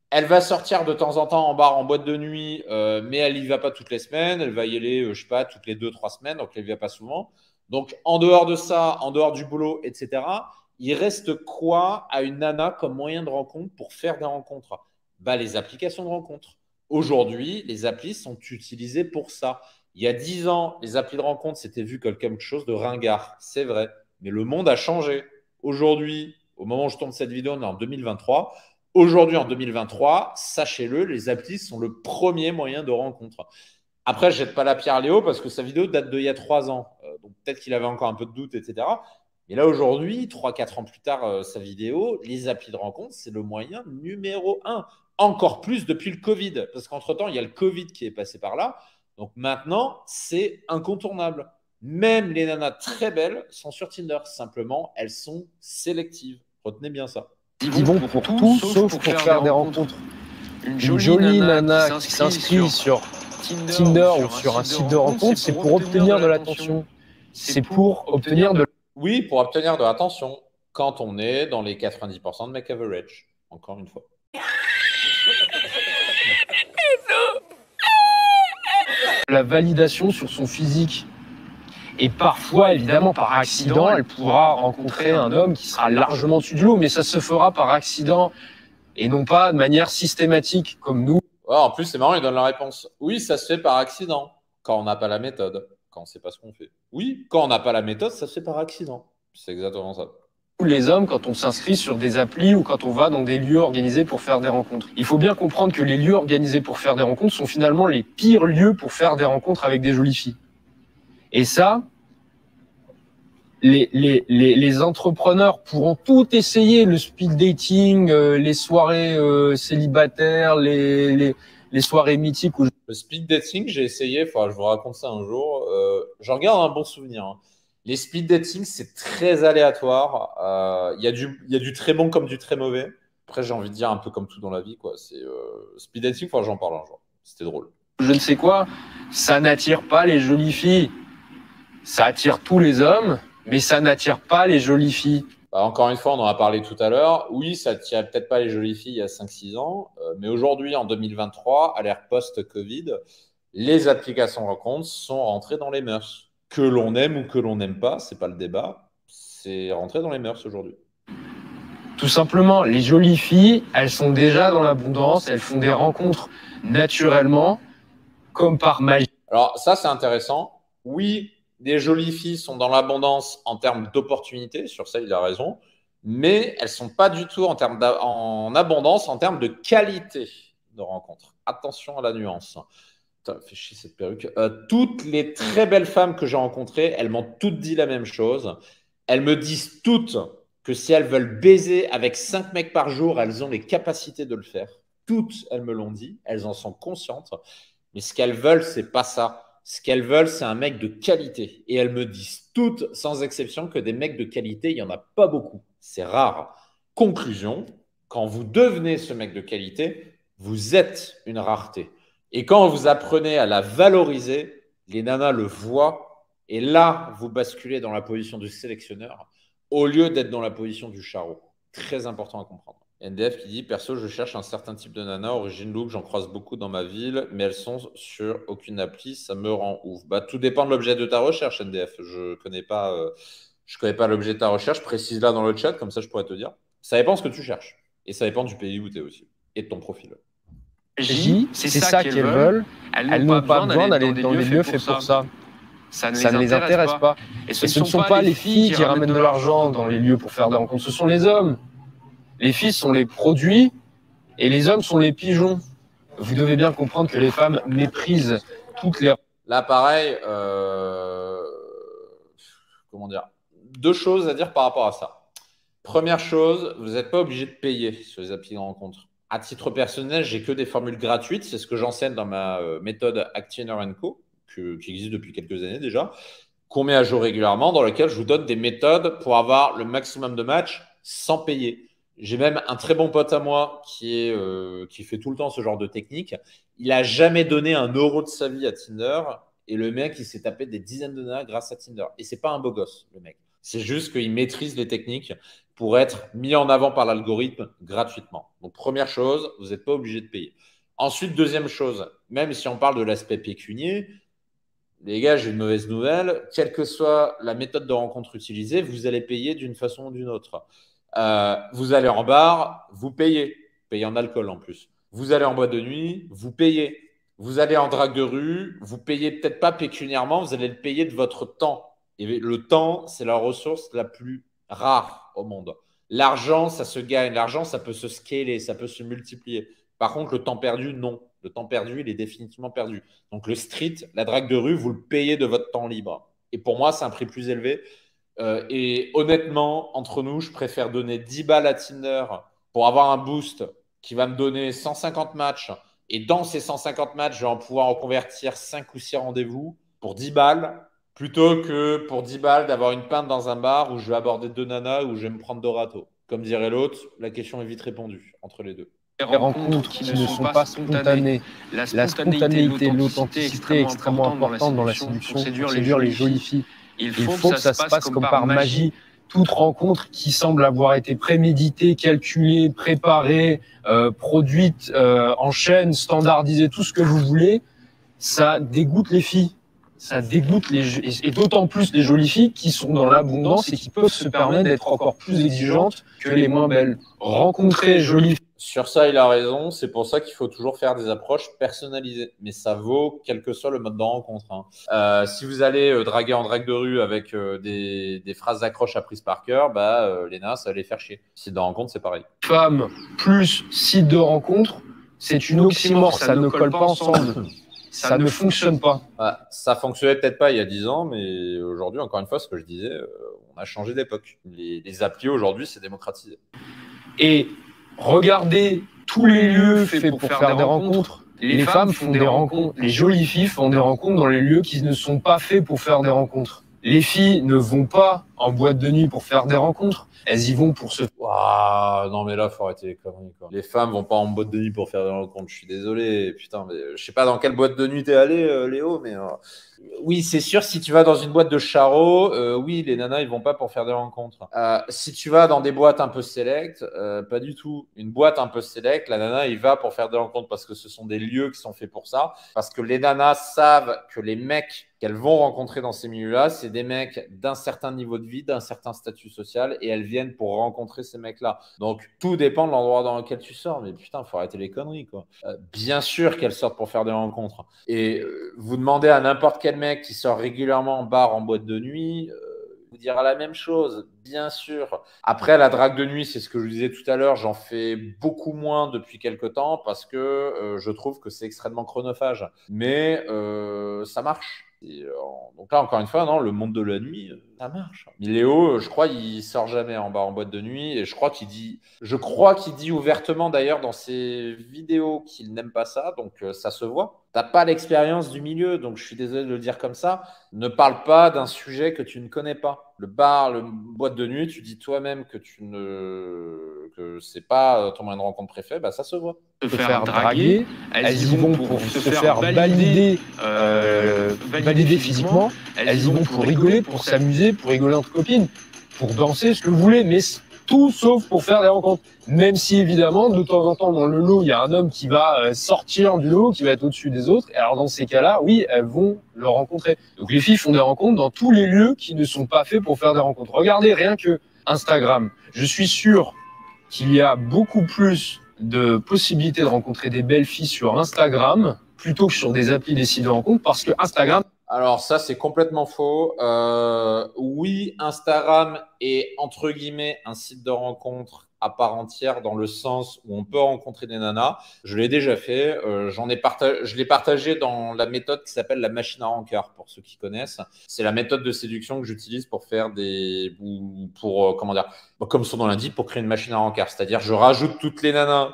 Elle va sortir de temps en temps en bar, en boîte de nuit, mais elle n'y va pas toutes les semaines. Elle va y aller, je sais pas, toutes les 2, 3 semaines, donc elle n'y va pas souvent. Donc en dehors de ça, en dehors du boulot, etc., il reste quoi à une nana comme moyen de rencontre pour faire des rencontres? Bah, les applications de rencontres. Aujourd'hui, les applis sont utilisées pour ça. Il y a 10 ans, les applis de rencontre, c'était vu comme quelque chose de ringard. C'est vrai. Mais le monde a changé. Aujourd'hui, au moment où je tourne cette vidéo, on est en 2023. Aujourd'hui, en 2023, sachez-le, les applis sont le premier moyen de rencontre. Après, je ne jette pas la pierre à Léo parce que sa vidéo date d'il y a 3 ans. Donc peut-être qu'il avait encore un peu de doute, etc. Et là, aujourd'hui, 3, 4 ans plus tard, sa vidéo, les applis de rencontre, c'est le moyen numéro un. Encore plus depuis le Covid. Parce qu'entre-temps, il y a le Covid qui est passé par là. Donc maintenant, c'est incontournable. Même les nanas très belles sont sur Tinder. Simplement, elles sont sélectives. Retenez bien ça. Ils vont pour tout sauf pour faire des rencontres. Une jolie nana qui s'inscrit sur Tinder ou sur un site de rencontre, c'est pour obtenir de l'attention. C'est pour obtenir de... Oui, pour obtenir de l'attention quand on est dans les 90% de mec average. Encore une fois. La validation sur son physique. Et parfois, évidemment, par accident, elle pourra rencontrer un homme qui sera largement au-dessus du lot, mais ça se fera par accident et non pas de manière systématique comme nous. Ouais, en plus, c'est marrant, il donne la réponse. Oui, ça se fait par accident, quand on n'a pas la méthode, quand on ne sait pas ce qu'on fait. Oui, quand on n'a pas la méthode, ça se fait par accident. C'est exactement ça. Les hommes, quand on s'inscrit sur des applis ou quand on va dans des lieux organisés pour faire des rencontres. Il faut bien comprendre que les lieux organisés pour faire des rencontres sont finalement les pires lieux pour faire des rencontres avec des jolies filles. Et ça, les entrepreneurs pourront tout essayer, le speed dating, les soirées célibataires, les soirées mythiques. Le speed dating, j'ai essayé, je vous raconte ça un jour. J'en garde un bon souvenir. Hein. Les speed dating, c'est très aléatoire. Il y a du très bon comme du très mauvais. Après, j'ai envie de dire un peu comme tout dans la vie. Quoi. Speed dating, j'en parle un jour. C'était drôle. Je ne sais quoi, ça n'attire pas les jolies filles. Ça attire tous les hommes, mais ça n'attire pas les jolies filles. Bah, encore une fois, on en a parlé tout à l'heure. Oui, ça n'attire peut-être pas les jolies filles il y a 5-6 ans, mais aujourd'hui, en 2023, à l'ère post-Covid, les applications rencontres sont rentrées dans les mœurs. Que l'on aime ou que l'on n'aime pas, c'est pas le débat, c'est rentré dans les mœurs aujourd'hui. Tout simplement, les jolies filles, elles sont déjà dans l'abondance, elles font des rencontres naturellement, comme par magie. Alors ça, c'est intéressant. Oui, les jolies filles sont dans l'abondance en termes d'opportunités, sur ça, il a raison, mais elles ne sont pas du tout en abondance en termes de qualité de rencontre. Attention à la nuance. Putain, fait chier cette perruque. Toutes les très belles femmes que j'ai rencontrées, elles m'ont toutes dit la même chose. Elles me disent toutes que si elles veulent baiser avec 5 mecs par jour, elles ont les capacités de le faire. Toutes, elles me l'ont dit, elles en sont conscientes. Mais ce qu'elles veulent, c'est pas ça. Ce qu'elles veulent, c'est un mec de qualité. Et elles me disent toutes, sans exception, que des mecs de qualité, il n'y en a pas beaucoup. C'est rare. Conclusion, quand vous devenez ce mec de qualité, vous êtes une rareté. Et quand vous apprenez à la valoriser, les nanas le voient. Et là, vous basculez dans la position du sélectionneur au lieu d'être dans la position du charreau. Très important à comprendre. NDF qui dit, perso, je cherche un certain type de nana, origine look, j'en croise beaucoup dans ma ville, mais elles sont sur aucune appli, ça me rend ouf. Bah, tout dépend de l'objet de ta recherche, NDF. Je connais pas l'objet de ta recherche, précise-la dans le chat, comme ça je pourrais te dire. Ça dépend ce que tu cherches. Et ça dépend du pays où tu es aussi et de ton profil. J, c'est ça qu'elles veulent. Elles n'ont pas besoin d'aller dans des lieux faits pour ça. Ça ne les intéresse pas. Et ce ne sont pas les filles qui ramènent de l'argent dans les lieux pour faire des rencontres, ce sont les hommes. Les filles sont les produits et les hommes sont les pigeons. Vous devez bien comprendre que les femmes méprisent toutes les... Là, pareil, comment dire, deux choses à dire par rapport à ça. Première chose, vous n'êtes pas obligé de payer sur les applis de rencontre. À titre personnel, j'ai que des formules gratuites. C'est ce que j'enseigne dans ma méthode Actionner & Co, qui existe depuis quelques années déjà, qu'on met à jour régulièrement, dans lequel je vous donne des méthodes pour avoir le maximum de matchs sans payer. J'ai même un très bon pote à moi qui fait tout le temps ce genre de technique. Il n'a jamais donné un euro de sa vie à Tinder et le mec, il s'est tapé des dizaines de nanas grâce à Tinder. Et c'est pas un beau gosse, le mec. C'est juste qu'il maîtrise les techniques pour être mis en avant par l'algorithme gratuitement. Donc, première chose, vous n'êtes pas obligé de payer. Ensuite, deuxième chose, même si on parle de l'aspect pécunier, les gars, j'ai une mauvaise nouvelle. Quelle que soit la méthode de rencontre utilisée, vous allez payer d'une façon ou d'une autre. Vous allez en bar, vous payez. Payez en alcool en plus. Vous allez en boîte de nuit, vous payez. Vous allez en drague de rue, vous payez peut-être pas pécuniairement, vous allez le payer de votre temps. Et le temps, c'est la ressource la plus rare au monde. L'argent, ça se gagne. L'argent, ça peut se scaler, ça peut se multiplier. Par contre, le temps perdu, non. Le temps perdu, il est définitivement perdu. Donc, le street, la drague de rue, vous le payez de votre temps libre. Et pour moi, c'est un prix plus élevé. Et honnêtement, entre nous, je préfère donner 10 balles à Tinder pour avoir un boost qui va me donner 150 matchs. Et dans ces 150 matchs, je vais en pouvoir en convertir 5 ou 6 rendez-vous pour 10 balles, plutôt que pour 10 balles d'avoir une pinte dans un bar où je vais aborder 2 nanas ou je vais me prendre 2 râteaux. Comme dirait l'autre, la question est vite répondue entre les deux. Les rencontres qui ne sont pas spontanées. La spontanéité, l'authenticité est extrêmement importante dans la séduction pour séduire les jolies filles. Il faut que ça se passe comme par magie. Toute rencontre qui semble avoir été préméditée, calculée, préparée, produite en chaîne, standardisée, tout ce que vous voulez, ça dégoûte les filles. Ça dégoûte et d'autant plus les jolies filles qui sont dans l'abondance et qui peuvent se permettre d'être encore plus exigeantes que les moins belles. Rencontrer jolies filles. Sur ça, il a raison. C'est pour ça qu'il faut toujours faire des approches personnalisées. Mais ça vaut quel que soit le mode de rencontre. Hein. Si vous allez draguer en drague de rue avec des phrases d'accroche apprises par cœur, Léna, ça va les faire chier. Site de rencontre, c'est pareil. Femme plus site de rencontre, c'est une oxymore. Ça ne colle pas ensemble. Ça ne fonctionne pas. Ça fonctionnait peut-être pas il y a 10 ans, mais aujourd'hui, encore une fois, ce que je disais, on a changé d'époque. Les applis aujourd'hui, c'est démocratisé. Et regardez tous les lieux faits pour faire des rencontres. Les femmes font des rencontres, les jolies filles font des rencontres dans les lieux qui ne sont pas faits pour faire des rencontres. Les filles ne vont pas en boîte de nuit pour faire des rencontres, elles y vont pour se... Non mais là, faut arrêter les conneries, quoi. Les femmes vont pas en boîte de nuit pour faire des rencontres, je suis désolé. Putain, mais je sais pas dans quelle boîte de nuit t'es allé, Léo, mais... Oui, c'est sûr, si tu vas dans une boîte de charreau, oui, les nanas, ils vont pas pour faire des rencontres. Si tu vas dans des boîtes un peu select, pas du tout. Une boîte un peu select, la nana, il va pour faire des rencontres parce que ce sont des lieux qui sont faits pour ça. Parce que les nanas savent que les mecs qu'elles vont rencontrer dans ces milieux-là, c'est des mecs d'un certain niveau de vie, d'un certain statut social, et elles viennent pour rencontrer ces mecs-là. Donc, tout dépend de l'endroit dans lequel tu sors. Mais putain, faut arrêter les conneries, quoi. Bien sûr qu'elles sortent pour faire des rencontres. Et vous demandez à n'importe quel mec qui sort régulièrement en bar, en boîte de nuit, vous dira la même chose, bien sûr. Après, la drague de nuit, c'est ce que je vous disais tout à l'heure, j'en fais beaucoup moins depuis quelques temps parce que je trouve que c'est extrêmement chronophage. Mais ça marche. Donc là, encore une fois, non, le monde de la nuit, ça marche. Léo, je crois, il sort jamais en bar, en boîte de nuit, et je crois qu'il dit ouvertement d'ailleurs dans ses vidéos qu'il n'aime pas ça, donc ça se voit. T'as pas l'expérience du milieu, donc je suis désolé de le dire comme ça. Ne parle pas d'un sujet que tu ne connais pas. Le bar, le boîte de nuit, tu dis toi-même que c'est pas ton moyen de rencontre préféré, ça se voit. Se faire draguer, elles y vont pour se faire valider physiquement, elles y vont pour rigoler, pour s'amuser, pour rigoler entre copines, pour danser, ce que vous voulez, mais tout sauf pour faire des rencontres. Même si évidemment, de temps en temps dans le lot, il y a un homme qui va sortir du lot, qui va être au-dessus des autres, et alors dans ces cas-là, oui, elles vont le rencontrer. Donc les filles font des rencontres dans tous les lieux qui ne sont pas faits pour faire des rencontres. Regardez rien que Instagram. Je suis sûr qu'il y a beaucoup plus de possibilités de rencontrer des belles filles sur Instagram plutôt que sur des applis, des sites de rencontres, parce que Instagram… Alors ça, c'est complètement faux. Oui, Instagram est entre guillemets un site de rencontre à part entière dans le sens où on peut rencontrer des nanas. Je l'ai déjà fait. Je l'ai partagé dans la méthode qui s'appelle la machine à rencard, pour ceux qui connaissent. C'est la méthode de séduction que j'utilise pour faire comment dire, comme son nom l'indique, pour créer une machine à rencard. C'est-à-dire, je rajoute toutes les nanas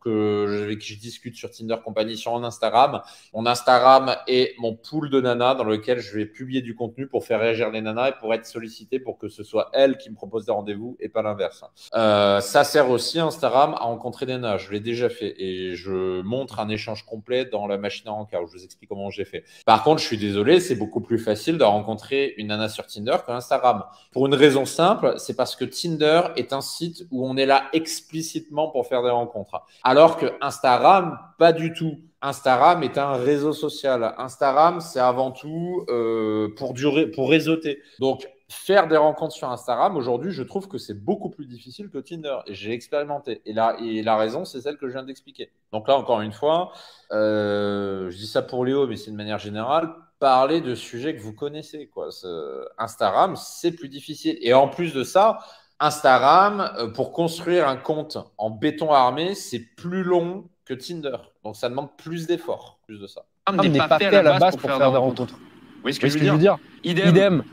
avec qui je discute sur Tinder compagnie sur mon Instagram. Mon Instagram est mon pool de nanas dans lequel je vais publier du contenu pour faire réagir les nanas et pour être sollicité pour que ce soit elles qui me proposent des rendez-vous et pas l'inverse. Ça sert aussi Instagram à rencontrer des nanas. Je l'ai déjà fait et je montre un échange complet dans la machine à rencard où je vous explique comment j'ai fait. Par contre, je suis désolé, c'est beaucoup plus facile de rencontrer une nana sur Tinder qu'Instagram. Pour une raison simple, c'est parce que Tinder est un site où on est là explicitement pour faire des rencontres. Alors que Instagram, pas du tout. Instagram est un réseau social. Instagram, c'est avant tout pour réseauter. Donc, faire des rencontres sur Instagram, aujourd'hui, je trouve que c'est beaucoup plus difficile que Tinder. Et j'ai expérimenté. Et la raison, c'est celle que je viens d'expliquer. Donc là, encore une fois, je dis ça pour Léo, mais c'est de manière générale, parler de sujets que vous connaissez, quoi. Instagram, c'est plus difficile. Et en plus de ça, Instagram, pour construire un compte en béton armé, c'est plus long que Tinder. Donc, ça demande plus d'efforts, plus de ça. n'est pas fait à la base pour faire des rencontres. Vous voyez ce que je veux dire? Idem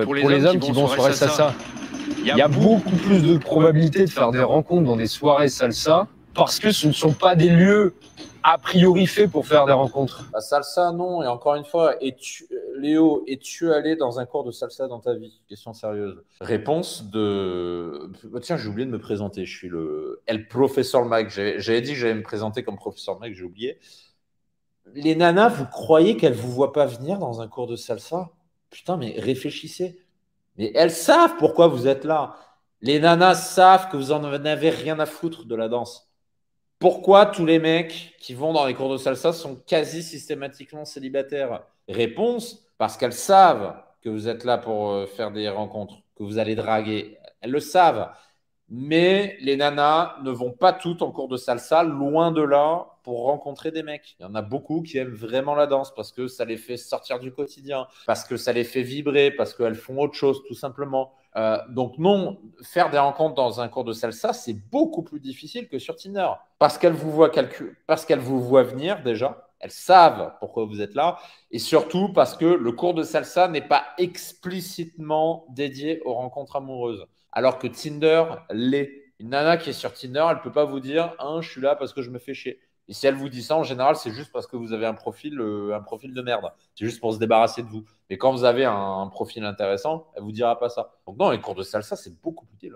pour les hommes qui vont en soirée salsa. Il y a beaucoup plus de probabilités de faire des rencontres dans des soirées salsa parce que ce ne sont pas des lieux a priori faits pour faire des rencontres. La salsa, non. Et encore une fois, Léo, es-tu allé dans un cours de salsa dans ta vie? Question sérieuse. Réponse de… Tiens, j'ai oublié de me présenter. Je suis El Professeur Mike. J'avais dit que j'allais me présenter comme Professeur Mike, j'ai oublié. Les nanas, vous croyez qu'elles ne vous voient pas venir dans un cours de salsa? Putain, mais réfléchissez. Mais elles savent pourquoi vous êtes là. Les nanas savent que vous en avez rien à foutre de la danse. Pourquoi tous les mecs qui vont dans les cours de salsa sont quasi systématiquement célibataires? Réponse, parce qu'elles savent que vous êtes là pour faire des rencontres, que vous allez draguer. Elles le savent. Mais les nanas ne vont pas toutes en cours de salsa, loin de là, pour rencontrer des mecs. Il y en a beaucoup qui aiment vraiment la danse parce que ça les fait sortir du quotidien, parce que ça les fait vibrer, parce qu'elles font autre chose, tout simplement. Donc non, faire des rencontres dans un cours de salsa, c'est beaucoup plus difficile que sur Tinder. Parce qu'elles vous voient venir déjà. Elles savent pourquoi vous êtes là. Et surtout parce que le cours de salsa n'est pas explicitement dédié aux rencontres amoureuses. Alors que Tinder l'est. Une nana qui est sur Tinder, elle ne peut pas vous dire « je suis là parce que je me fais chier ». Et si elle vous dit ça, en général, c'est juste parce que vous avez un profil de merde. C'est juste pour se débarrasser de vous. Mais quand vous avez un profil intéressant, elle ne vous dira pas ça. Donc non, les cours de salsa, c'est beaucoup plus utile.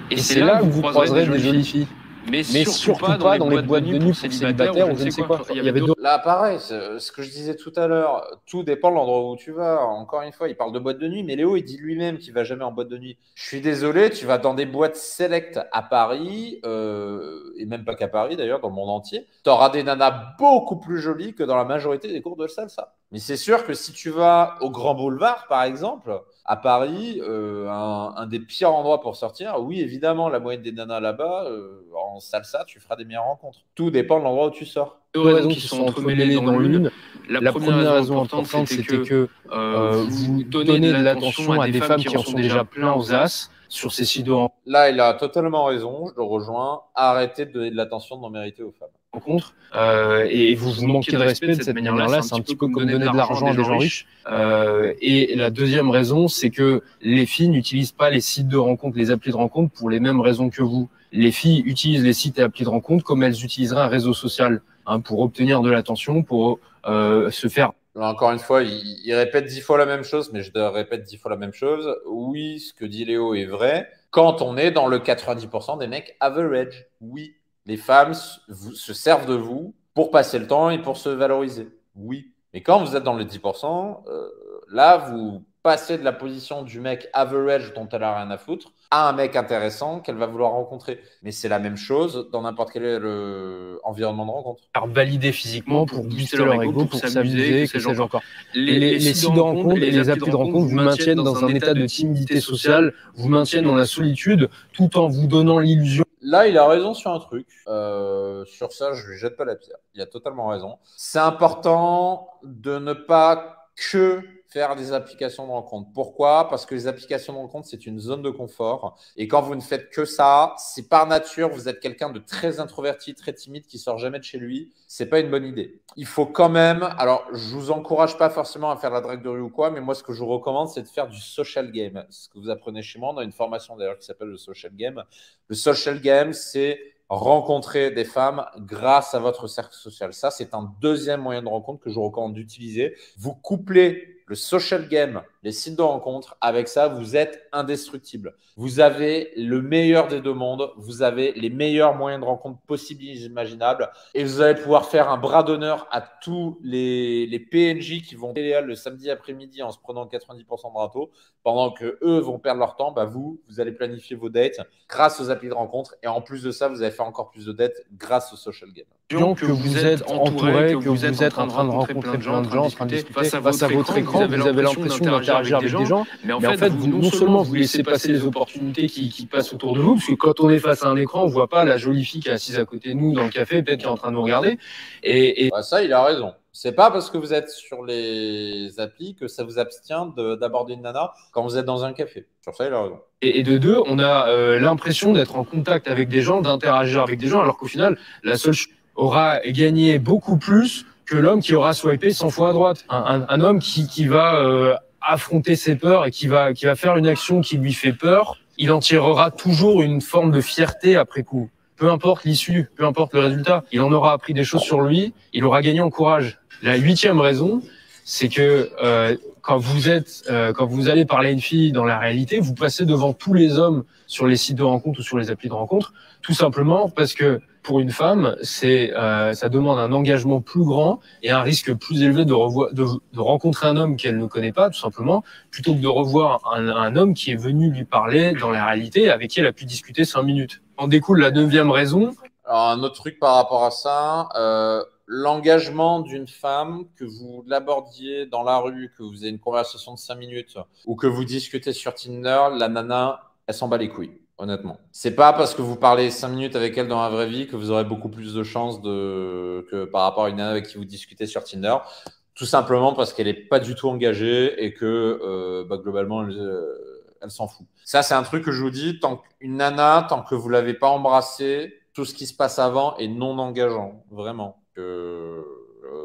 Et c'est là que vous croiserez des jolies filles. Mais surtout pas dans les boîtes de nuit pour célibataires ou je ne sais quoi. Il y avait Là, pareil, ce que je disais tout à l'heure, tout dépend de l'endroit où tu vas. Encore une fois, il parle de boîte de nuit, mais Léo, il dit lui-même qu'il ne va jamais en boîte de nuit. Je suis désolé, tu vas dans des boîtes select à Paris, et même pas qu'à Paris d'ailleurs, dans le monde entier. Tu auras des nanas beaucoup plus jolies que dans la majorité des cours de salsa. Mais c'est sûr que si tu vas au Grand Boulevard, par exemple, à Paris, un des pires endroits pour sortir, oui, évidemment, la moyenne des nanas là-bas, en salsa, tu feras des meilleures rencontres. Tout dépend de l'endroit où tu sors. Deux raisons qui sont entremêlées dans l'une. La première raison importante, c'était que vous donnez de l'attention à des femmes qui en sont déjà plein aux as sur ces sites de rencontres. Là, il a totalement raison, je le rejoins. Arrêtez de donner de l'attention non méritée aux femmes. Et vous manquez de respect de cette manière-là, c'est un petit peu comme donner de l'argent à des gens riches. Et la deuxième raison, c'est que les filles n'utilisent pas les sites de rencontres, les applis de rencontres pour les mêmes raisons que vous. Les filles utilisent les sites et applis de rencontres comme elles utiliseraient un réseau social, pour obtenir de l'attention, pour se faire… Là, encore une fois, il répète 10 fois la même chose, mais je répète 10 fois la même chose. Oui, ce que dit Léo est vrai. Quand on est dans le 90% des mecs average, oui. Les femmes se servent de vous pour passer le temps et pour se valoriser. Oui. Mais quand vous êtes dans les 10%, là, passer de la position du mec average dont elle a rien à foutre à un mec intéressant qu'elle va vouloir rencontrer. Mais c'est la même chose dans n'importe quel environnement de rencontre. Alors, valider physiquement pour booster leur ego, pour s'amuser, que sais-je encore. Les sites de rencontres et les applis de rencontre vous maintiennent dans un état de timidité sociale, vous maintiennent dans la solitude, tout en vous donnant l'illusion. Là, il a raison sur un truc. Sur ça, je lui jette pas la pierre. Il a totalement raison. C'est important de ne pas que faire des applications de rencontre. Pourquoi? Parce que les applications de rencontre, c'est une zone de confort. Et quand vous ne faites que ça, si par nature, vous êtes quelqu'un de très introverti, très timide, qui sort jamais de chez lui, c'est pas une bonne idée. Il faut quand même, alors je vous encourage pas forcément à faire la drague de rue ou quoi, mais moi, ce que je vous recommande, c'est de faire du social game. Ce que vous apprenez chez moi, on a une formation d'ailleurs qui s'appelle le social game. Le social game, c'est rencontrer des femmes grâce à votre cercle social. Ça, c'est un deuxième moyen de rencontre que je vous recommande d'utiliser. Vous couplez le social game, les sites de rencontre, avec ça, vous êtes indestructible. Vous avez le meilleur des deux mondes, vous avez les meilleurs moyens de rencontre possibles et imaginables, et vous allez pouvoir faire un bras d'honneur à tous les PNJ qui vont téléal le samedi après-midi en se prenant 90% de râteau, pendant que eux vont perdre leur temps. Vous allez planifier vos dates grâce aux applis de rencontre, et en plus de ça, vous allez faire encore plus de dates grâce au social game. Que vous êtes entouré, que vous êtes en train de rencontrer plein de gens, en train de discuter face à votre écran, vous avez l'impression d'interagir avec des gens, mais en fait, vous, non seulement vous laissez passer les opportunités qui passent autour de vous, parce que quand on est face à un écran, on voit pas la jolie fille qui est assise à côté de nous dans le café, peut-être qui est en train de nous regarder. Ça, il a raison. C'est pas parce que vous êtes sur les applis que ça vous abstient d'aborder une nana quand vous êtes dans un café. Sur ça, il a raison. Et de deux, on a l'impression d'être en contact avec des gens, d'interagir avec des gens, alors qu'au final, la seule aura gagné beaucoup plus que l'homme qui aura swipé 100 fois à droite. Un homme qui va affronter ses peurs et qui va faire une action qui lui fait peur, il en tirera toujours une forme de fierté après coup. Peu importe l'issue, peu importe le résultat, il en aura appris des choses sur lui, il aura gagné en courage. La 8e raison, c'est que quand vous allez parler à une fille dans la réalité, vous passez devant tous les hommes sur les sites de rencontre ou sur les applis de rencontre, tout simplement parce que pour une femme, ça demande un engagement plus grand et un risque plus élevé de rencontrer un homme qu'elle ne connaît pas, tout simplement, plutôt que de revoir un homme qui est venu lui parler dans la réalité, avec qui elle a pu discuter 5 minutes. En découle la 9e raison. Alors, un autre truc par rapport à ça, l'engagement d'une femme, que vous l'abordiez dans la rue, que vous ayez une conversation de 5 minutes ou que vous discutez sur Tinder, la nana, elle s'en bat les couilles, honnêtement. C'est pas parce que vous parlez 5 minutes avec elle dans la vraie vie que vous aurez beaucoup plus de chances que par rapport à une nana avec qui vous discutez sur Tinder. Tout simplement parce qu'elle n'est pas du tout engagée et que globalement, elle s'en fout. Ça, c'est un truc que je vous dis, tant que vous ne l'avez pas embrassée, tout ce qui se passe avant est non engageant, vraiment.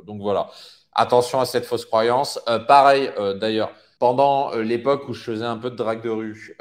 Donc voilà, attention à cette fausse croyance. Pareil, d'ailleurs, pendant l'époque où je faisais un peu de drague de rue,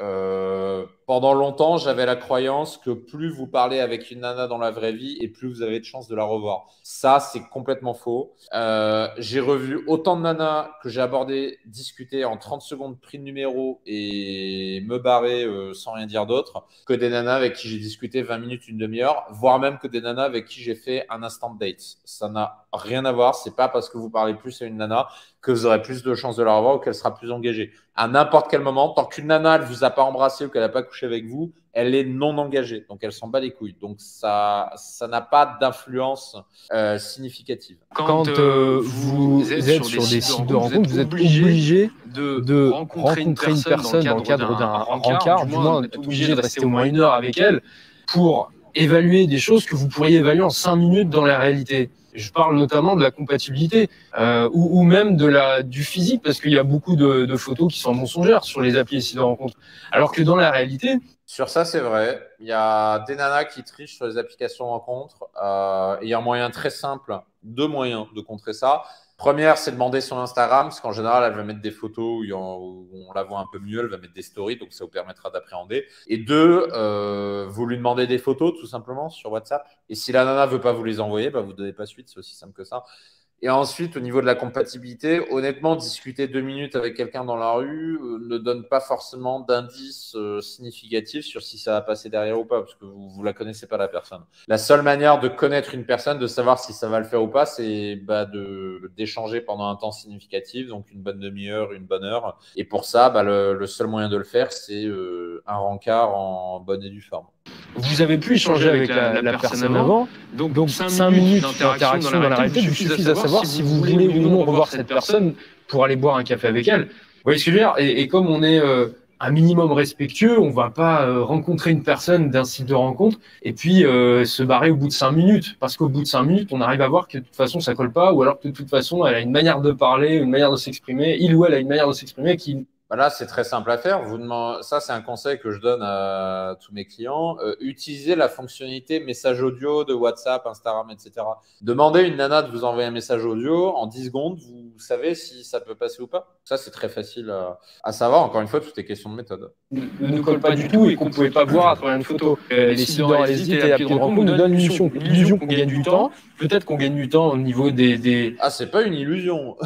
pendant longtemps, j'avais la croyance que plus vous parlez avec une nana dans la vraie vie et plus vous avez de chances de la revoir. Ça, c'est complètement faux. J'ai revu autant de nanas que j'ai abordé, discuté en 30 secondes, pris le numéro et me barrer sans rien dire d'autre, que des nanas avec qui j'ai discuté 20 minutes, une demi-heure, voire même que des nanas avec qui j'ai fait un instant date. Ça n'a rien à voir. C'est pas parce que vous parlez plus à une nana que vous aurez plus de chances de la revoir ou qu'elle sera plus engagée. À n'importe quel moment, tant qu'une nana elle vous a pas embrassé ou qu'elle n'a pas couché avec vous, elle est non engagée. Donc, elle s'en bat les couilles. Donc, ça n'a pas d'influence significative. Quand vous êtes sur des sites de rencontre, vous êtes obligé de rencontrer une personne dans le cadre d'un rencard. Du moins, vous êtes obligé de rester au moins 1 heure avec elle pour évaluer des choses que vous pourriez évaluer en 5 minutes dans la réalité. Je parle notamment de la compatibilité ou même du physique, parce qu'il y a beaucoup de photos qui sont mensongères sur les applis et sites de rencontre. Alors que dans la réalité… Sur ça, c'est vrai. Il y a des nanas qui trichent sur les applications de rencontre. Il y a un moyen très simple, 2 moyens de contrer ça. Première, c'est demander son Instagram, parce qu'en général, elle va mettre des photos où on la voit un peu mieux, elle va mettre des stories, donc ça vous permettra d'appréhender. Et 2, vous lui demandez des photos, tout simplement, sur WhatsApp. Et si la nana ne veut pas vous les envoyer, vous ne donnez pas suite, c'est aussi simple que ça. Et ensuite, au niveau de la compatibilité, honnêtement, discuter 2 minutes avec quelqu'un dans la rue ne donne pas forcément d'indices significatifs sur si ça va passer derrière ou pas, parce que vous la connaissez pas, la personne. La seule manière de connaître une personne, de savoir si ça va le faire ou pas, c'est d'échanger pendant un temps significatif, donc une bonne demi-heure, une bonne heure. Et pour ça, le seul moyen de le faire, c'est un rencard en bonne et due forme. Vous avez pu échanger avec la personne avant, donc 5 minutes d'interaction dans la réalité vous suffisent à savoir si vous voulez ou non revoir cette personne pour aller boire un café avec elle. Vous voyez ce que je veux dire? Et comme on est un minimum respectueux, on va pas rencontrer une personne d'un site de rencontre et puis se barrer au bout de 5 minutes. Parce qu'au bout de 5 minutes, on arrive à voir que de toute façon ça colle pas, ou alors que de toute façon elle a une manière de parler, une manière de s'exprimer, il ou elle a une manière de s'exprimer qui... Voilà, c'est très simple à faire. Ça, c'est un conseil que je donne à tous mes clients. Utilisez la fonctionnalité message audio de WhatsApp, Instagram, etc. Demandez à une nana de vous envoyer un message audio en 10 secondes. Vous savez si ça peut passer ou pas. Ça, c'est très facile à savoir. Encore une fois, tout est question de méthode. Ne colle pas du tout et qu'on ne pouvait pas voir à travers une photo. Les sites d'Orléans et l'appli de rencontre nous donnent l'illusion qu'on gagne du temps. Peut-être qu'on gagne du temps au niveau des... Ah, c'est pas une illusion.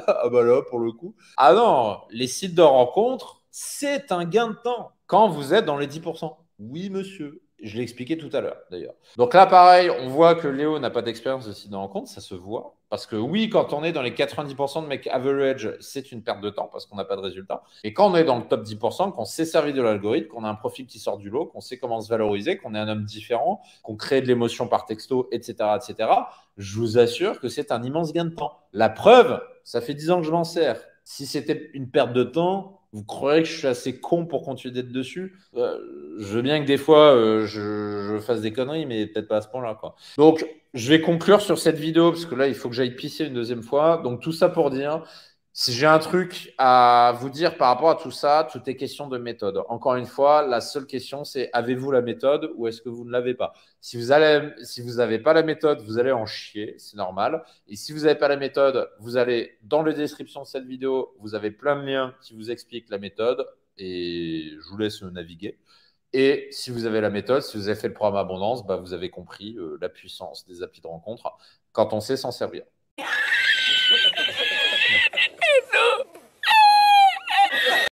Ah bah là, pour le coup. Ah non, les sites de rencontres, c'est un gain de temps quand vous êtes dans les 10%. Oui, monsieur. Je l'ai expliqué tout à l'heure, d'ailleurs. Donc là, pareil, on voit que Léo n'a pas d'expérience de site de rencontre, ça se voit. Parce que oui, quand on est dans les 90% de mecs average, c'est une perte de temps parce qu'on n'a pas de résultat. Et quand on est dans le top 10%, qu'on s'est servi de l'algorithme, qu'on a un profil qui sort du lot, qu'on sait comment se valoriser, qu'on est un homme différent, qu'on crée de l'émotion par texto, etc., etc., je vous assure que c'est un immense gain de temps. La preuve, ça fait 10 ans que je m'en sers. Si c'était une perte de temps, vous croyez que je suis assez con pour continuer d'être dessus? Je veux bien que des fois, je fasse des conneries, mais peut-être pas à ce point-là, quoi. Donc, je vais conclure sur cette vidéo, parce que là, il faut que j'aille pisser une deuxième fois. Donc, tout ça pour dire, si j'ai un truc à vous dire par rapport à tout ça, tout est question de méthode. Encore une fois, la seule question, c'est avez-vous la méthode ou est-ce que vous ne l'avez pas? Si vous n'avez pas la méthode, vous allez en chier, c'est normal. Et si vous n'avez pas la méthode, vous allez dans la description de cette vidéo, vous avez plein de liens qui vous expliquent la méthode et je vous laisse naviguer. Et si vous avez la méthode, si vous avez fait le programme Abondance, vous avez compris la puissance des applis de rencontre quand on sait s'en servir.